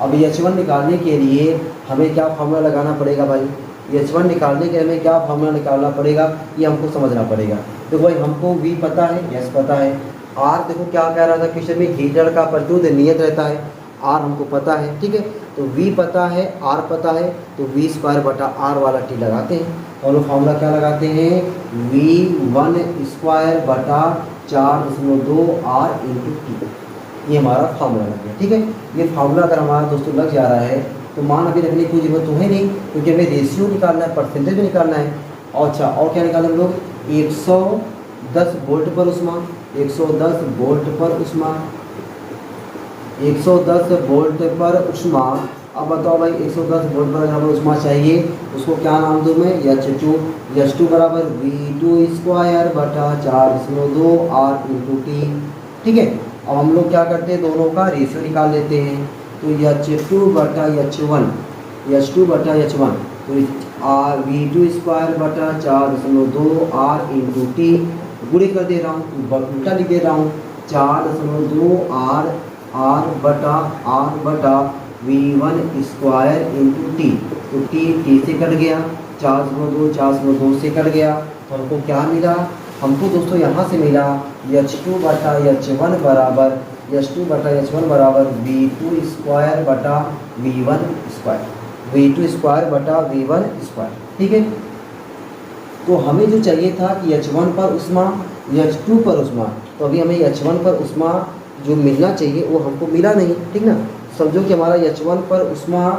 अब H1 निकालने के लिए हमें क्या फार्मूला लगाना पड़ेगा भाई, H1 निकालने के लिए हमें क्या फार्मूला निकालना पड़ेगा, ये हमको समझना पड़ेगा। तो भाई हमको V पता है, S पता है, R देखो क्या कह रहा था क्वेश्चन में, हीटर का प्रस्तुत नियत रहता है, R हमको पता है, ठीक है। तो V पता है, R पता है, तो V² बटा R वाला T लगाते हैं। और वो फार्मूला क्या लगाते हैं V1² बटा 4.2 R इंटू T, ये हमारा फार्मूला लग गया, ठीक है। ये फार्मूला अगर हमारा दोस्तों लग जा रहा है तो मान अभी रखने की कोई जरूरत तो है नहीं, क्योंकि हमें रेशियो निकालना है, परसेंटेज भी निकालना है। और अच्छा, और क्या निकालें हम लोग 110 वोल्ट पर ऊष्मा, 110 वोल्ट पर ऊष्मा, 110 वोल्ट पर ऊष्मा। अब बताओ भाई 110 वोल्ट पर अगर ऊष्मा चाहिए, उसको क्या नाम दूँ मैं H2 बराबर V2² बटा 4.2 R इंटू T, ठीक है। अब हम लोग क्या करते हैं, दोनों का रेशियो निकाल लेते हैं। तो H2 बटा H1, तो V2² बटा 4.2 R इंटू T गुणे कर दे रहा हूँ, उल्टा लिख दे रहा हूँ 4.2 R बटा V1² इंटू T। तो T से कट गया, 4.2 से कट गया, तो हमको क्या मिला, हमको दोस्तों यहाँ से मिला H2 बटा H1 बराबर V2² बटा V1², ठीक है। तो हमें जो चाहिए था कि H1 पर ऊष्मा, H2 पर ऊष्मा, तो अभी हमें H1 पर ऊष्मा जो मिलना चाहिए वो हमको मिला नहीं, ठीक ना। समझो कि हमारा H1 पर ऊष्मा,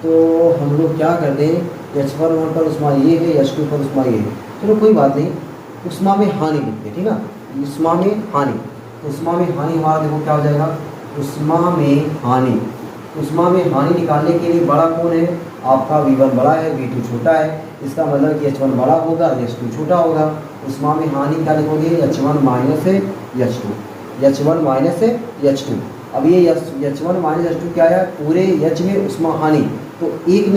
तो हम लोग क्या कर दें, H1 पर ऊष्मा ये है, H2 पर ऊष्मा ये है, चलो कोई बात नहीं, ऊष्मा में हानि लिखते हैं, ठीक है। ऊष्मा में हानि, ऊष्मा में हानि हमारा देखो क्या हो जाएगा, ऊष्मा में हानि निकालने के लिए बड़ा कौन है, आपका V1 बड़ा है, V2 छोटा है, इसका मतलब कि H1 बड़ा होगा, H2 छोटा होगा। ऊष्मा में हानि क्या लिखोगे H1 माइनस H2। अब ये H1 माइनस H2 क्या है, पूरे H में ऊष्मा हानि, तो एक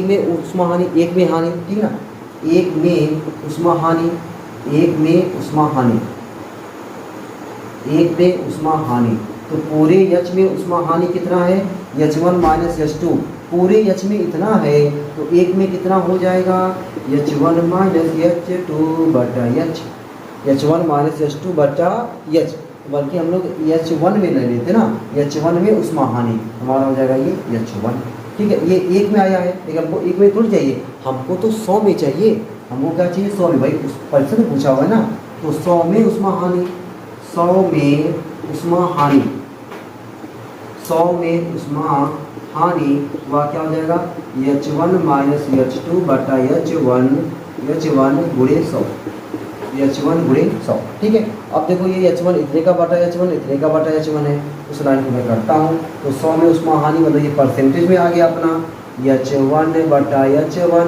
में ऊष्मा हानि, एक में हानि, ठीक ना, एक में ऊष्मा हानि, तो पूरे H में ऊष्मा हानि कितना है H1 माइनस H2, पूरे H में इतना है, तो एक में कितना हो जाएगा H1 माइनस H2 बटा H, H1 माइनस H2 बटा H, बल्कि हम लोग H1 में ले लेते ना, H1 में ऊष्मा हानि हमारा हो जाएगा ये H1, ठीक है। ये एक में आया है, लेकिन हमको एक में थोड़ी चाहिए, हमको तो 100 में चाहिए। हमको क्या चाहिए 100 में, भाई उस प्रश्न पूछा हुआ है ना, तो 100 में ऊष्मा हानि, 100 में ऊष्मा हानि वह क्या हो जाएगा H1 माइनस H2 बटा H1 गुणे 100, ठीक है। अब देखो ये H1 इतने का बटा H1 है, उस लाइन को मैं करता हूँ, तो 100 में ऊष्मा हानि मतलब ये परसेंटेज में आ गया अपना H1 बटा H1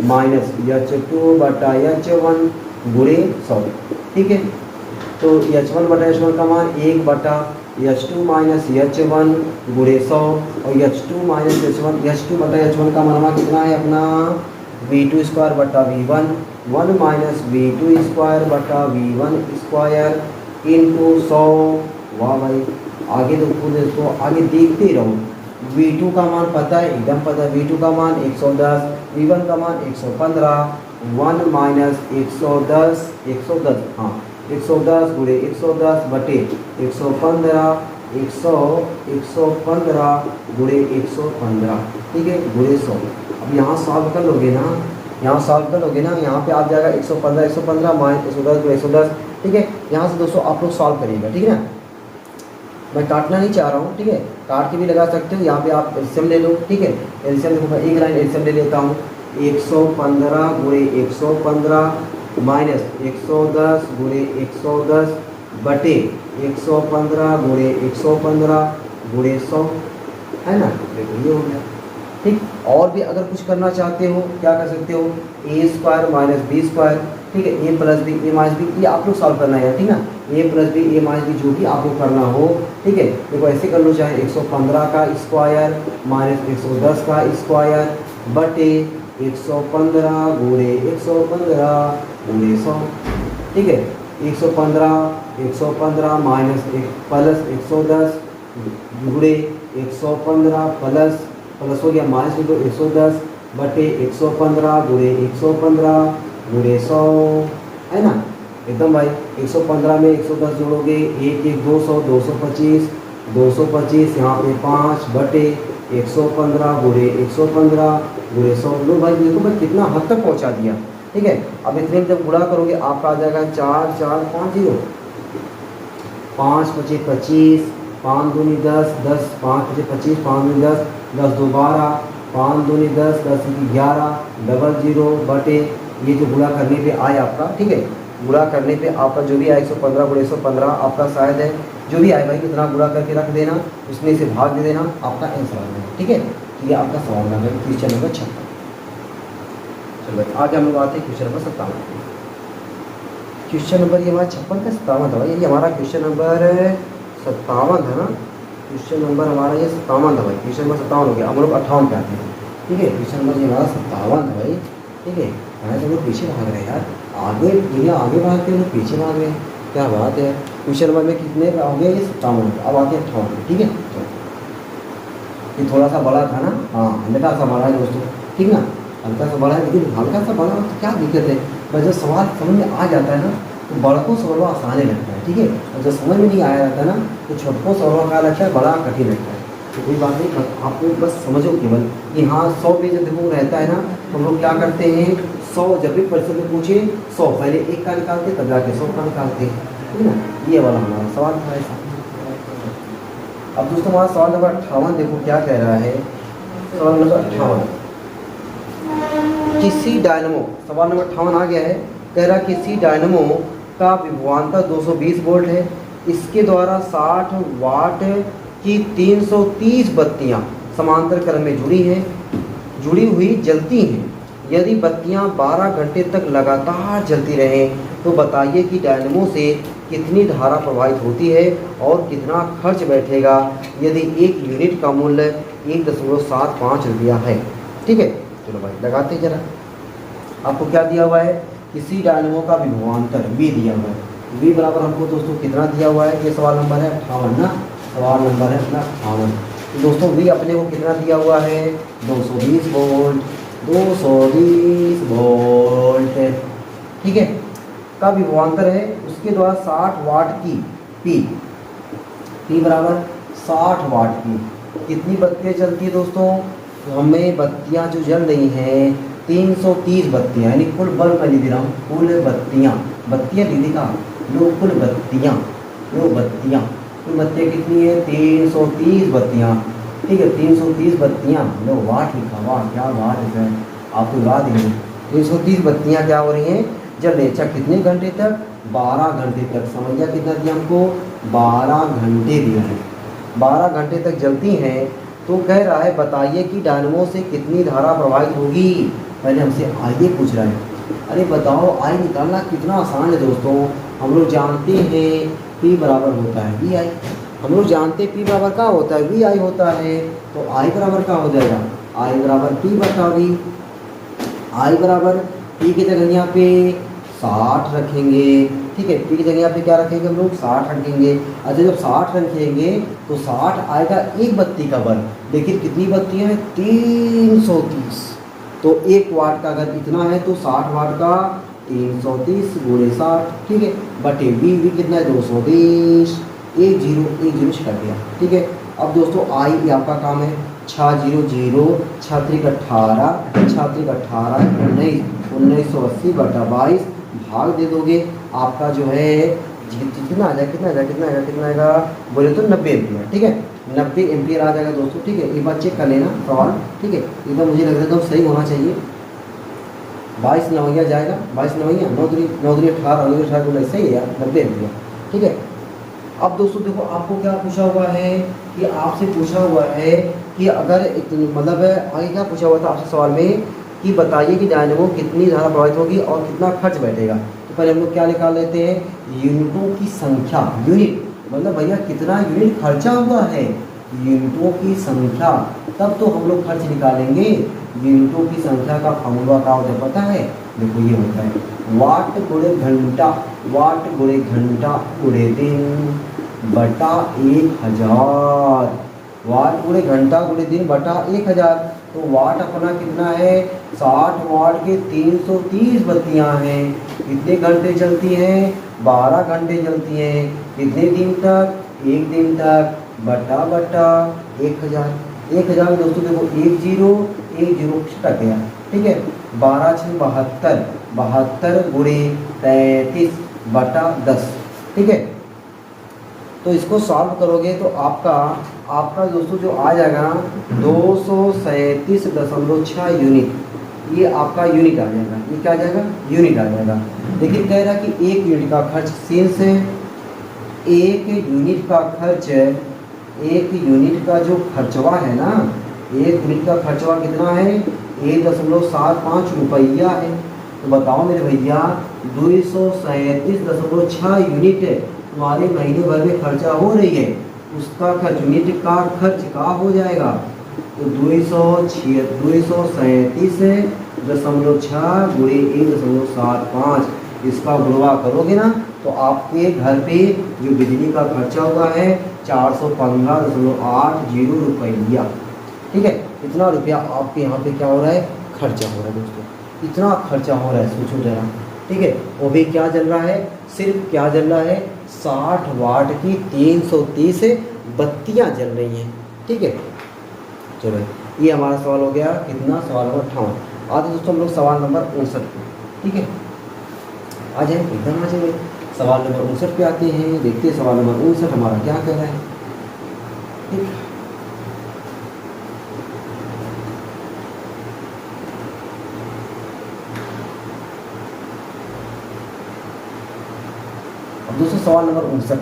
माइनस H2 बटा H1 गुणे 100, ठीक है। तो H1 बटा H1 का मान 1 बटा H2 माइनस H1 गुणे 100 और H2 माइनस H1, H2 बटा H1 का मान कितना है अपना V2 स्क्वायर बटा V1, 1 माइनस V2 स्क्वायर बटा V1 स्क्वायर इंटू 100। वाह भाई, आगे तो आगे देखते रहो। V2 का मान पता है, एकदम पता है। V2 का मान 110, V1 का मान 115, 1 माइनस 110 हाँ 110 गुणे 110 बटे 115, 115 गुणे 115, ठीक है, गुणे 100। अब यहाँ सॉल्व कर लोगे ना, यहाँ सॉल्व कर लोगे ना, यहाँ पे आ जाएगा 115 माइनस 110 गुणे 110, ठीक है। यहाँ से दोस्तों आप लोग सॉल्व करिएगा, ठीक है ना। मैं काटना नहीं चाह रहा हूँ, ठीक है, काट के भी लगा सकते हो। यहाँ पे आप एलसीएम ले लो, ठीक है। एलसीएम देखो, मैं एक लाइन एलसीएम ले लेता हूँ। 115 गुणे 115 माइनस 110 गुणे 110 बटे 115 गुणे 115 गुणे 100, है ना। देखो ये हो गया, ठीक। और भी अगर कुछ करना चाहते हो क्या कर सकते हो, ए स्क्वायर माइनस बी स्क्वायर, ठीक है, ए प्लस बी ए माइनस बी, ये आप लोग सॉल्व करना है, ठीक ना। ए प्लस बी ए माइनस बी जो भी आप लोग करना हो, ठीक है। देखो ऐसे कर लो, चाहे 115 का स्क्वायर माइनस 110 का स्क्वायर बटे 115 गुणे 115 गुणे 100, ठीक है। 115 माइनस प्लस 110 गुणे 115 प्लस हो गया माइनस 110 बटे 115 गुणे 115 गुणे 100, है ना, एकदम भाई। 115 में 110 जोड़ोगे, 1 1 200, 225 यहाँ पे 5 बटे 115 गुणे 115 गुणे 100। लो भाई, देखो मैं कितना हद तक पहुँचा दिया, ठीक है। अब इतने में जब गुणा करोगे आपका आ जाएगा 4 4 5 0, 5 5 25, 5 दूनी 10 10, 5 5 25, 5 दूनी 10 10 2 12, 5 दूनी 10 10 11 00 बटे ये जो गुणा करने पे आए आपका, ठीक है, गुणा करने पे आपका जो भी आए 115 गुणे 115 आपका शायद है, जो भी आए भाई कितना गुणा करके रख देना, उसमें से भाग दे देना, आपका आंसर आ जाएगा, ठीक है। ये आपका सवाल नंबर क्वेश्चन नंबर 56। चलो आगे हम लोग आते हैं क्वेश्चन नंबर 57। क्वेश्चन नंबर ये हमारा 56 का 57 था भाई, ये हमारा क्वेश्चन नंबर 57 है ना। क्वेश्चन नंबर हमारा ये 57 था भाई, क्वेश्चन नंबर 57 हो गया। हम लोग 58 पे आते हैं, ठीक है। क्वेश्चन नंबर ये हमारा 57 है भाई, ठीक है। मैं तो लोग पीछे भाग रहे हैं यार, आगे दुनिया आगे भागते हैं, लोग पीछे भाग रहे हैं, क्या बात है। क्वेश्चन नंबर में कितने हो गया, ये 57। अब आते हैं 58, ठीक है। ये थोड़ा सा बड़ा था ना, हाँ हल्का सा बड़ा है दोस्तों, ठीक ना, हल्का सा बड़ा है, लेकिन हल्का सा बड़ा तो क्या दिक्कत है, बस जब सवाल समझ में आ जाता है ना तो बड़ा को सवाल आसानी लगता है, ठीक है। और जब समझ में नहीं आया जाता ना तो छोटको सवाल क्या लगता है, बड़ा कठिन लगता है। तो कोई बात नहीं, आप लोग बस समझो केवल कि हाँ 100 पे जब देखो रहता है ना तो हम लोग क्या करते हैं, 100 जब भी परीक्षा में पूछे 100 पहले 1 का निकालते तब जाके 100 का निकालते हैं, ठीक है ना। ये वाला हमारा सवाल था ऐसा। अब दोस्तों हमारा सवाल नंबर 58 देखो क्या कह रहा है। सवाल नंबर 58, किसी डायनमो, सवाल नंबर 58 आ गया है, कह रहा किसी डायनमो का विभवांतर 220 वोल्ट है, इसके द्वारा 60 वाट की 330 बत्तियां समांतर क्रम में जुड़ी हुई जलती हैं। यदि बत्तियां 12 घंटे तक लगातार जलती रहें तो बताइए कि डायनमो से कितनी धारा प्रवाहित होती है और कितना खर्च बैठेगा यदि 1 यूनिट का मूल्य 1.75 रुपया है, ठीक है। चलो भाई लगाते जरा। आपको क्या दिया हुआ है, किसी डायनमो का विभवांतर V दिया हुआ है। V बराबर हमको दोस्तों कितना दिया हुआ है, ये सवाल नंबर है 58 ना, सवाल नंबर है अपना 58। तो दोस्तों V अपने को कितना दिया हुआ है, 220 वोल्ट, 220 वोल्ट, ठीक है, का विभवांतर है, उसके द्वारा 60 वाट की P बराबर 60 वाट की कितनी बत्तियाँ चलती है दोस्तों। तो हमें बत्तियाँ जो जल रही हैं 330 बत्तियाँ, यानी कुल बल्ब मैं लिख रहा हूँ, कुल बत्तियाँ दीदी का लो, कुल बत्तियाँ कितनी है, 330 बत्तियाँ, ठीक है। 330 बत्तियाँ लो, वाट लिखा, वाह क्या बात है, आप तो याद ही नहीं। 330 बत्तियाँ क्या हो रही हैं, जब नेचा कितने घंटे तक, 12 घंटे तक। समझिए कितना दिया हमको, 12 घंटे दिया है, 12 घंटे तक जलती हैं। तो कह रहा है बताइए कि डायनमो से कितनी धारा प्रवाहित होगी। पहले हमसे आइए पूछ रहा है, अरे बताओ आई निकालना कितना आसान है दोस्तों। हम लोग जानते हैं P बराबर होता है VI, हम लोग जानते हैं P बराबर क्या होता है, वी आई होता है। तो I बराबर क्या हो जाएगा, I बराबर P बटा वी। I बराबर P की जगह यहाँ पे 60 रखेंगे, ठीक है। P की जगह यहाँ पे क्या रखेंगे हम लोग, 60 रखेंगे। अच्छा जब 60 रखेंगे तो 60 आएगा एक बत्ती का वर्ग, लेकिन कितनी बत्तियाँ हैं, 330। तो 1 वाट का अगर इतना है तो 60 वाट का 330 गुणे 60, ठीक है, बटे वी कितना है, 220। एक जीरो से कट गया, ठीक है। अब दोस्तों आई ये आपका काम है, 600 छात्रिक 18 छात्रिक 18 1980 बटा 22 भाग दे दोगे, आपका जो है कितना आ जाएगा, कितना आएगा बोले तो 90 एम्पियर, ठीक है। 90 एम्पियर आ जाएगा दोस्तों, ठीक है। एक बार चेक कर लेना सवाल, ठीक है। एकदम मुझे लग रहा है तो सही होना चाहिए। 22 नवैया जाएगा, 22 नवैया 9 3 18 सही है यार, 90 एम्पियर, ठीक है। अब दोस्तों देखो आपको क्या पूछा हुआ है कि आपसे पूछा हुआ है कि अगर मतलब आगे क्या पूछा हुआ था आपसे सवाल में कि बताइए कि डायनेमो कितनी धारा प्रभावित होगी और कितना खर्च बैठेगा। तो पहले हम लोग क्या निकाल लेते हैं, यूनिटों की संख्या, यूनिट मतलब भैया कितना यूनिट खर्चा हुआ है, यूनिटों की संख्या, तब तो हम लोग खर्च निकालेंगे। यूनिटों की संख्या का फॉर्मूला क्या होता है पता है, देखो ये होता है वाट गुणे घंटा, वाट गुणे घंटा गुणे दिन बटा 1000, वाट गुणे घंटा गुणे दिन बटा 1000। तो वाट अपना कितना है, 60 वाट के 330 बत्तियां हैं। कितने घंटे चलती हैं, 12 घंटे चलती हैं। कितने दिन तक, एक दिन तक, बटा 1000 दोस्तों देखो 10 कट गया, ठीक है। 12 6 72, 72 गुणे 33 बटा 10, ठीक है। तो इसको सॉल्व करोगे तो आपका दोस्तों जो आ जाएगा 237.6 यूनिट, ये आपका यूनिट आ जाएगा। ये क्या आ जाएगा, यूनिट आ जाएगा। लेकिन कह रहा है कि एक यूनिट का खर्च सेल्स है, एक यूनिट का खर्च, एक यूनिट का जो खर्चवा है ना, एक यूनिट का खर्चवा कितना है, 1.75 रुपया है। तो बताओ मेरे भैया 237.6 यूनिट तुम्हारे महीने भर में खर्चा हो रही है, उसका खर्च यूनिट का खर्च का हो जाएगा। तो 237.6 गुणे 1.75, इसका गुणा करोगे ना तो आपके घर पे जो बिजली का खर्चा हुआ है 415.80 रुपया, ठीक है। इतना रुपया आपके यहाँ पे क्या हो रहा है, खर्चा हो रहा है दोस्तों, इतना खर्चा हो रहा है, सोचो जरा, ठीक है। वो भी क्या जल रहा है, सिर्फ क्या जल रहा है, 60 वाट की 330 बत्तियाँ जल रही हैं, ठीक है। चलो ये हमारा सवाल हो गया, कितना, सवाल नंबर 58। आते दोस्तों हम लोग सवाल नंबर 59 पे, ठीक है। आ जाए एकदम आ जाए, सवाल नंबर 59 पे आते हैं, देखते हैं सवाल नंबर 59 हमारा क्या कह रहा है, ठीक है। दोस्तों सवाल नंबर 59,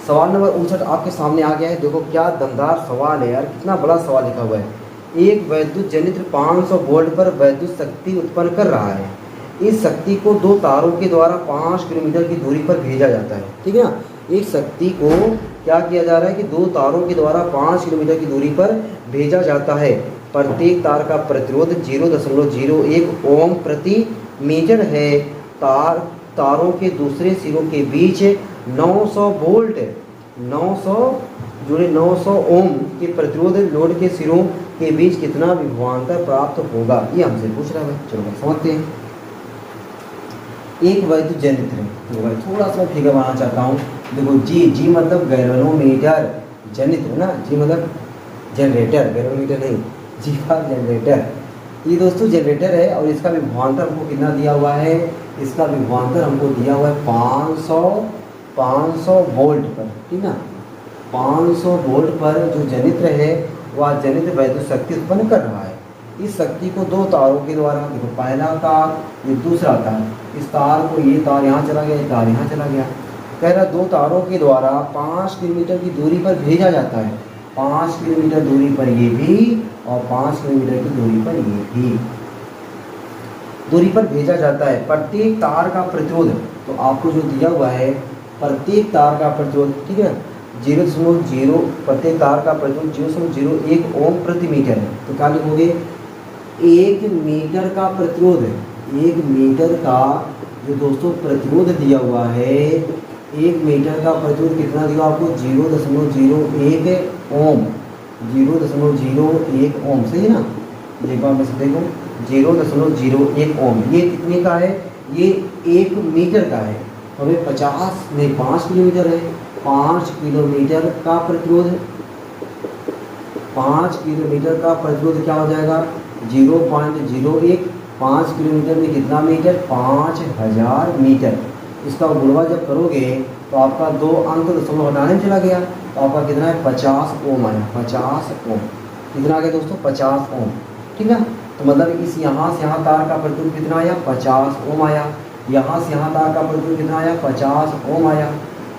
सवाल नंबर 59 आपके सामने आ गया है। देखो क्या दमदार सवाल है यार, कितना बड़ा सवाल लिखा हुआ है। एक वैद्युत जनित्र 500 वोल्ट पर वैद्युत शक्ति उत्पन्न कर रहा है। इस शक्ति को 2 तारों के द्वारा 5 किलोमीटर की दूरी पर भेजा जाता है, ठीक है ना। एक शक्ति को क्या किया जा रहा है कि 2 तारों के द्वारा 5 किलोमीटर की दूरी पर भेजा जाता है। प्रत्येक तार का प्रतिरोध 0.01 ओम प्रति मीटर है। तारों के दूसरे सिरों के बीच 900 वोल्ट 900 ओम के प्रतिरोध लोड के सिरों के बीच कितना विभवांतर प्राप्त होगा, ये हमसे पूछ रहा है। चलो समझते हैं। एक वैद्युत जनित्र है, तो भाई थोड़ा सा फिगर बनाना चाहता हूँ। देखो जी मतलब गैल्वेनोमीटर, जनित्र ना, जी मतलब जनरेटर, गैल्वेनोमीटर नहीं, जी का जनरेटर। ये दोस्तों जनरेटर है और इसका विभवांतर हमको कितना दिया हुआ है, इसका विभवांतर हमको दिया हुआ है 500 वोल्ट पर, ठीक ना। 500 वोल्ट पर जो जनित्र है वह जनित्र वैद्युत शक्ति उत्पन्न कर रहा है। इस शक्ति को 2 तारों के द्वारा, देखो पहला तार, ये दूसरा तार, इस तार को, ये तार यहाँ चला गया, ये तार यहाँ चला गया। कह रहा 2 तारों के द्वारा 5 किलोमीटर की दूरी पर भेजा जाता है। 5 किलोमीटर दूरी पर ये भी और 5 किलोमीटर की दूरी पर ये भी दूरी पर भेजा जाता है। प्रत्येक तार का प्रतिरोध, तो आपको जो दिया हुआ है प्रत्येक तार का प्रतिरोध, ठीक है, 0.0 प्रत्येक तार का प्रतिरोध 0.01 ओम प्रति मीटर है। तो क्या लिखोगे, 1 मीटर का प्रतिरोध है, 1 मीटर का जो दोस्तों प्रतिरोध दिया हुआ है, 1 मीटर का प्रतिरोध कितना दिया आपको, 0.01 ओम, 0.01 ओम, सही है ना। एक बार मैं देखो 0.01 ओम, ये कितने का है, ये 1 मीटर का है। हमें 50 नहीं 5 किलोमीटर है, 5 किलोमीटर का प्रतिरोध, 5 किलोमीटर का प्रतिरोध क्या हो जाएगा, 0.01, 5 किलोमीटर में कितना मीटर, 5000 मीटर। इसका गुणा जब करोगे तो आपका 2 अंक दशमलव हटाने में चला गया, तो आपका कितना है, 50 ओम आया, 50 ओम। कितना आ गया दोस्तों, 50 ओम, ठीक है। तो मतलब इस यहाँ से यहाँ तार का प्रतिरोध कितना आया, 50 ओम आया। यहाँ से यहाँ तार का प्रतिरोध कितना आया, 50 ओम आया।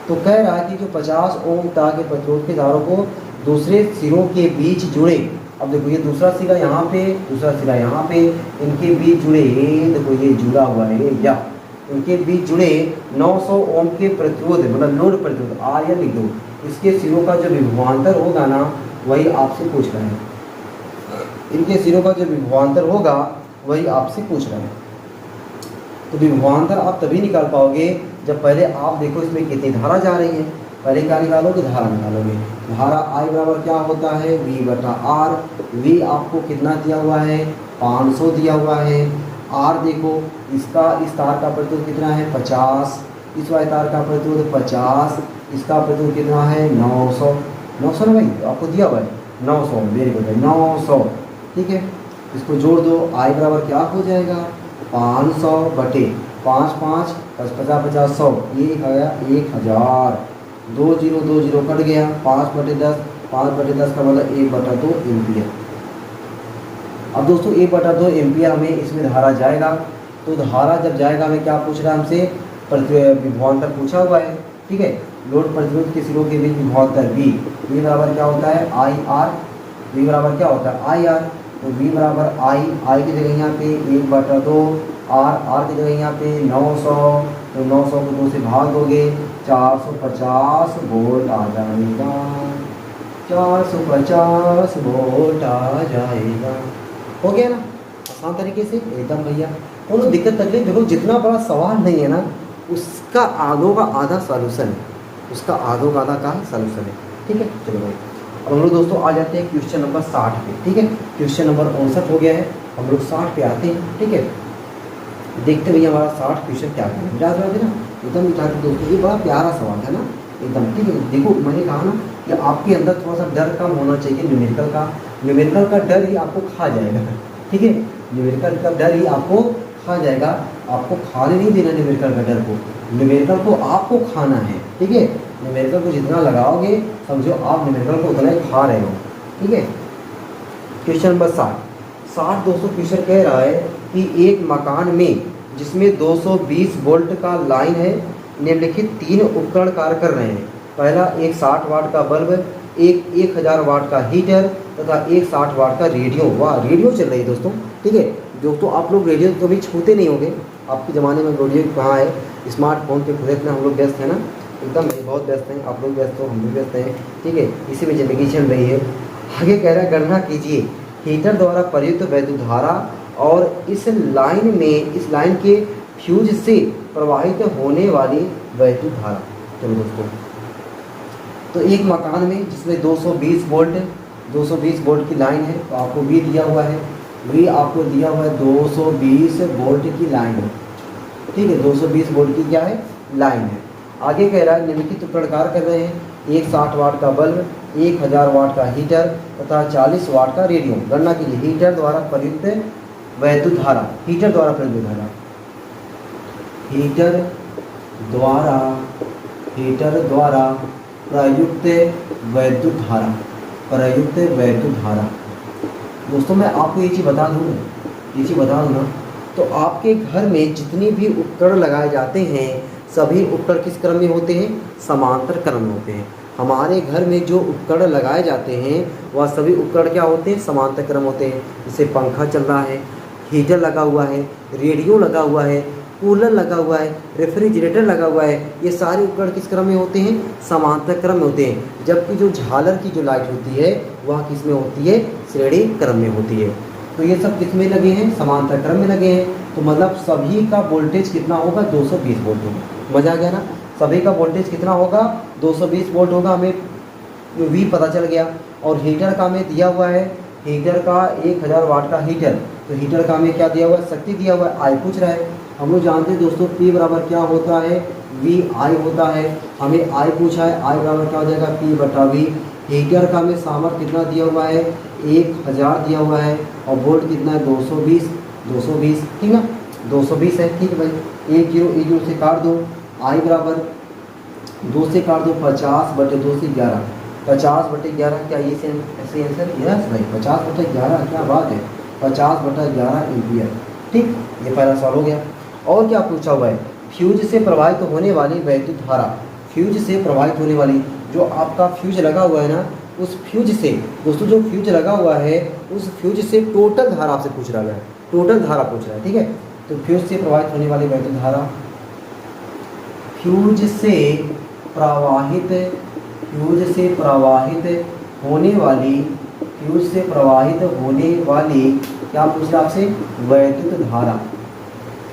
तो कह रहा है कि जो 50 ओम तार के प्रतिरोध के तारों को दूसरे सिरों के बीच जुड़े, अब देखो ये दूसरा सिरा यहाँ पे, दूसरा सिरा यहाँ पे, इनके बीच जुड़े, देखो ये जुड़ा हुआ है, या इनके बीच जुड़े 900 ओम के प्रतिरोध, मतलब लोड प्रतिरोध आर लिख दो, इसके सिरों का जो विभवांतर होगा ना, वही आपसे पूछ रहे हैं। इनके सिरों का जो विभवांतर होगा वही आपसे पूछ रहे हैं। तो विभवांतर आप तभी निकाल पाओगे जब पहले आप देखो इसमें कितनी धारा जा रही है। पहले क्या निकालोगे, धारा निकालोगे। धारा I बराबर क्या होता है, V/R। V आपको कितना दिया हुआ है, 500 दिया हुआ है। R देखो इसका, इस तार का प्रतिरोध कितना है, 50, इस वाले तार का प्रतिरोध 50, इसका प्रतिरोध कितना है, 900। 900 ना भाई, तो आपको दिया हुआ है 900, वेरी गुड है, 900, ठीक है। इसको जोड़ दो, I बराबर क्या हो जाएगा, 500 बटे 5, 5 50 50 100, ये आया 1000। 2 0 2 0 कट गया, 5 बटे 10, 5 बटे 10 का मतलब 1/2 एम्पियर। अब दोस्तों 1/2 एम्पियर हमें इसमें धारा जाएगा। तो धारा जब जाएगा हमें क्या पूछ रहा है, हमसे विभवांतर पूछा हुआ है, ठीक है। लोड प्रतिरोध के सिरों के बीच विभवांतर V बराबर क्या होता है, IR। V बराबर क्या होता है, IR। तो V बराबर I की जगह यहाँ पे 1/2, R की जगह यहाँ पे 900, तो 900 को 2 से भाग दोगे, 450 वोल्ट आ जाएगा, 450 वोल्ट आ जाएगा। हो गया ना, आसान तरीके से एकदम भैया। कोनो दिक्कत तकलीफ देखो, जितना बड़ा सवाल नहीं है ना, उसका आधों का आधा सॉल्यूशन है, उसका आधों का आधा का सॉल्यूशन है, ठीक है। चलो भाई, अब हम लोग दोस्तों आ जाते हैं क्वेश्चन नंबर 60 पे, ठीक है। क्वेश्चन नंबर 59 हो गया है, हम लोग 60 पे आते हैं, ठीक है। देखते भैया हमारा 60 क्वेश्चन क्या है, याद रखते ना एकदम बिठा के दोस्तों। ये बड़ा प्यारा सवाल है ना एकदम, ठीक है। देखो मैंने कहा ना कि आपके अंदर थोड़ा सा डर कम होना चाहिए न्यूमेरिकल का। न्यूमेरिकल का डर ही आपको खा जाएगा, ठीक है। न्यूमेरिकल का डर ही आपको खा जाएगा, आपको खाने नहीं देना न्यूमेरिकल का डर को, न्यूमेरिकल को आपको खाना है, ठीक है। न्यूमेरिकल को जितना लगाओगे समझो आप न्यूमेरिकल को उतना ही खा रहे हो, ठीक है। क्वेश्चन नंबर 60 दोस्तों क्वेश्चन कह रहा है कि एक मकान में जिसमें 220 वोल्ट का लाइन है, निम्नलिखित 3 उपकरण कार्य कर रहे हैं। पहला एक 60 वाट का बल्ब, एक 1000 वाट का हीटर तथा एक 60 वाट का रेडियो। वाह, रेडियो चल रही है दोस्तों, ठीक है। दोस्तों आप लोग रेडियो तो कभी छूते नहीं होंगे, आपके ज़माने में रेडियो कहाँ है, स्मार्टफोन पे खुद इतना हम लोग व्यस्त हैं ना, एकदम बहुत व्यस्त हैं, आप लोग व्यस्त हो, हम भी व्यस्त हैं, ठीक है। इसी में ज़िंदगी चल रही है। आगे कह रहा है गणना कीजिए हीटर द्वारा प्रयुक्त वैद्युत धारा और इस लाइन के फ्यूज से प्रवाहित होने वाली वैद्युत धारा। चलो दोस्तों, तो एक मकान में जिसमें 220 वोल्ट की लाइन है, तो आपको V दिया हुआ है, V आपको दिया हुआ है 220 वोल्ट की लाइन है, ठीक है। 220 वोल्ट की क्या है, लाइन है। आगे कह रहा है निम्नलिखित उपकरण कार्य कर रहे हैं, एक 60 वाट का बल्ब, 1000 वाट का हीटर तथा 40 वाट का रेडियो। गणना के लिए हीटर द्वारा प्रयुक्त वैद्युत धारा, हीटर द्वारा प्रयुक्त धारा, हीटर द्वारा प्रयुक्त वैद्युत धारा। दोस्तों मैं आपको ये चीज़ बता दूँ ना, तो आपके घर में जितनी भी उपकरण लगाए जाते हैं सभी उपकरण किस क्रम में होते हैं, समांतर क्रम में होते हैं। हमारे घर में जो उपकरण लगाए जाते हैं वह सभी उपकरण क्या होते हैं, समांतर क्रम होते हैं। जैसे पंखा चल रहा है, हीटर लगा हुआ है, रेडियो लगा हुआ है, कूलर लगा हुआ है, रेफ्रिजरेटर लगा हुआ है, ये सारे उपकरण किस क्रम में होते हैं? समांतर क्रम में होते हैं। जबकि जो झालर की जो लाइट होती है वह किस में होती है? श्रेणी क्रम में होती है। तो ये सब किस में लगे हैं? समांतर क्रम में लगे हैं। तो मतलब सभी का वोल्टेज कितना होगा? 220 वोल्ट होगा। मजा आ गया ना? सभी का वोल्टेज कितना होगा? 220 वोल्ट होगा। हमें वी पता चल गया। और हीटर का हमें दिया हुआ है, हीटर का 1000 वाट का हीटर। तो हीटर का हमें क्या दिया हुआ है? शक्ति दिया हुआ है, आई पूछ रहा है। हम लोग जानते हैं दोस्तों P बराबर क्या होता है? वी आई होता है। हमें आई पूछा है, आई बराबर क्या हो जाएगा? P बटा वी। हीटर का हमें सामर्थ्य कितना दिया हुआ है? 1000 दिया हुआ है। और वोल्ट कितना है? 220, ठीक ना? 220 है, ठीक है भाई। 1 से काट दो, आई बराबर 2 से काट दो 50/2 से 11, 50/11। क्या ये ऐसे आंसर? यस भाई, 50/11। क्या बात है, 50/11 एम्पियर। ठीक, ये पहला सवाल हो गया। और क्या पूछा हुआ है? फ्यूज से प्रवाहित होने वाली वैद्युत धारा, फ्यूज से प्रवाहित होने वाली, जो आपका फ्यूज लगा हुआ है ना, उस फ्यूज से दोस्तों, जो फ्यूज लगा हुआ है उस फ्यूज से टोटल धारा आपसे पूछ रहा है, टोटल धारा पूछ रहा है, ठीक है। तो फ्यूज से प्रवाहित होने वाली वैद्युत धारा, फ्यूज से प्रवाहित होने वाली क्या पूछ रहा आपसे? वैद्युत धारा।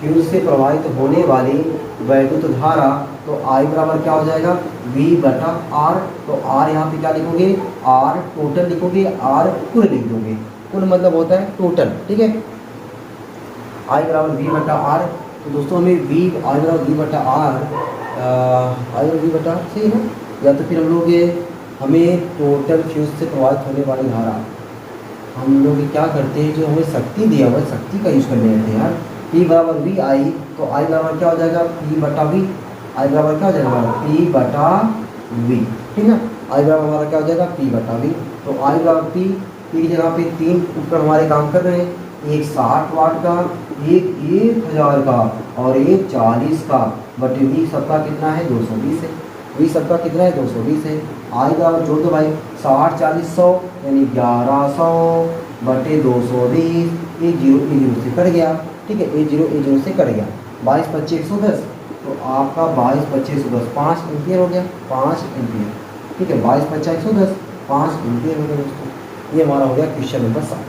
फ्यूज से प्रवाहित होने वाली वैद्युत धारा। तो I बराबर क्या हो जाएगा? V बटा R। तो R यहाँ पे क्या लिखोगे? R टोटल लिखोगे, R कुल लिख दोगे। कुल मतलब होता है टोटल, ठीक है। I बराबर V बटा R। तो दोस्तों हमें I बराबर V बटा R, I बराबर V बटा सही है ना? या तो फिर हम लोग हमें टोटल फ्यूज से प्रवाहित होने वाली धारा, हम लोग क्या करते हैं, जो हमें शक्ति दिया हुआ है शक्ति का यूज़ कर लेते हैं यार। P बराबर वी आई। तो I बराबर क्या हो जाएगा? P बटा वी। I बराबर क्या हो जाएगा? P बटा वी, ठीक है। I बराबर हमारा क्या हो जाएगा? P बटा वी। तो I बराबर P की जगह पे 3 उपकरण हमारे काम कर रहे हैं, एक 60 वाट का, एक 1000 का और एक 40 का। बट वी सबका कितना है? 220 है। वी सबका कितना है? 220 है। I बराबर जोड़ दो भाई, 60 40 100 यानी 1100/220। 1 0 से कट गया, ठीक है। 1 0 से कट गया। 22 25 110। तो आपका 22 25 110 5 एम्पियर हो गया, 5 एम्पियर, ठीक है। 22 25 110 5 एम्पियर हो गया दोस्तों। ये हमारा हो गया क्वेश्चन नंबर 60।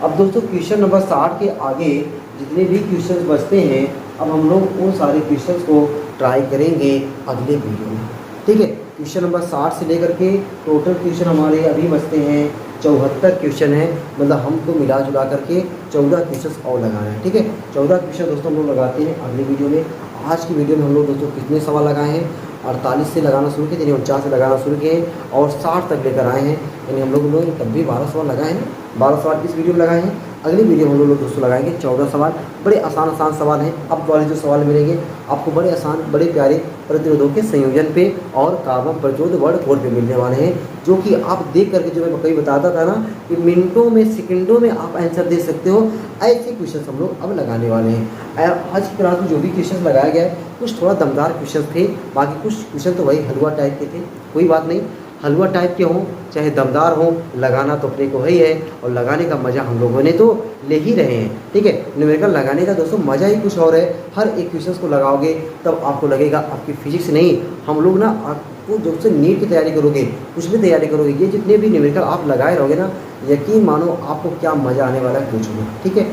अब दोस्तों क्वेश्चन नंबर 60 के आगे जितने भी क्वेश्चंस बचते हैं, अब हम लोग उन सारे क्वेश्चंस को ट्राई करेंगे अगले वीडियो में, ठीक है। क्वेश्चन नंबर 60 से लेकर के टोटल क्वेश्चन हमारे अभी बचते हैं 74 क्वेश्चन है। मतलब हमको मिला जुला करके 14 क्वेश्चन और लगाना है, ठीक है। 14 क्वेश्चन दोस्तों हम लोग लगाते हैं अगली वीडियो में। आज की वीडियो में हम लोग दोस्तों कितने सवाल लगाए हैं? 48 से लगाना शुरू किए, यानी 49 से लगाना शुरू किए और 60 तक लेकर आए हैं। यानी हम लोग तब भी 12 सवाल लगाए हैं, 12 सवाल इस वीडियो में लगाए हैं। अगली वीडियो में हम लोग दोस्तों लगाएंगे 14 सवाल। बड़े आसान सवाल हैं। अब वाले जो सवाल मिलेंगे आपको बड़े आसान, बड़े प्यारे प्रतिरोधों के संयोजन पे और कार्बन प्रतिरोध वर्ड 4 पे मिलने वाले हैं, जो कि आप देख करके, जो मैं कभी बताता था ना कि मिनटों में सेकंडों में आप आंसर दे सकते हो, ऐसे क्वेश्चन हम लोग अब लगाने वाले हैं। आज की क्लास में जो भी क्वेश्चन लगाया गया है कुछ थोड़ा दमदार क्वेश्चन थे, बाकी कुछ क्वेश्चन तो वही हलवा टाइप के थे। कोई बात नहीं, हलवा टाइप के हों चाहे दमदार हों, लगाना तो अपने को ही है और लगाने का मज़ा हम लोगों ने तो ले ही रहे हैं, ठीक है। न्यूमेरिकल लगाने का दोस्तों मज़ा ही कुछ और है। हर एक क्वेश्चन को लगाओगे तब आपको लगेगा आपकी फिजिक्स नहीं, हम लोग ना आपको जब से नीट की तैयारी करोगे, कुछ भी तैयारी करोगे, ये जितने भी न्यूमेरिकल आप लगाए रहोगे ना, यकीन मानो आपको क्या मज़ा आने वाला है पूछो, ठीक है।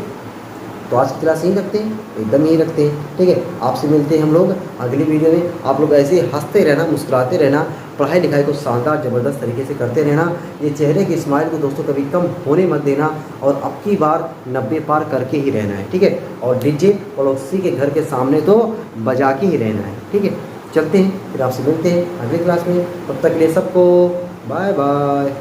तो आज की क्लास यहीं रखते हैं, एकदम यहीं रखते हैं, ठीक है। आपसे मिलते हैं हम लोग अगली वीडियो में। आप लोग ऐसे हंसते रहना, मुस्कुराते रहना, पढ़ाई लिखाई को शानदार ज़बरदस्त तरीके से करते रहना। ये चेहरे की स्माइल को दोस्तों कभी कम होने मत देना और अब की बार 90 पार करके ही रहना है, ठीक है। और डीजे पड़ोसी के घर के सामने तो बजा के ही रहना है, ठीक है। चलते हैं, फिर आपसे मिलते हैं अगली क्लास में। तब तक के लिए सबको बाय बाय।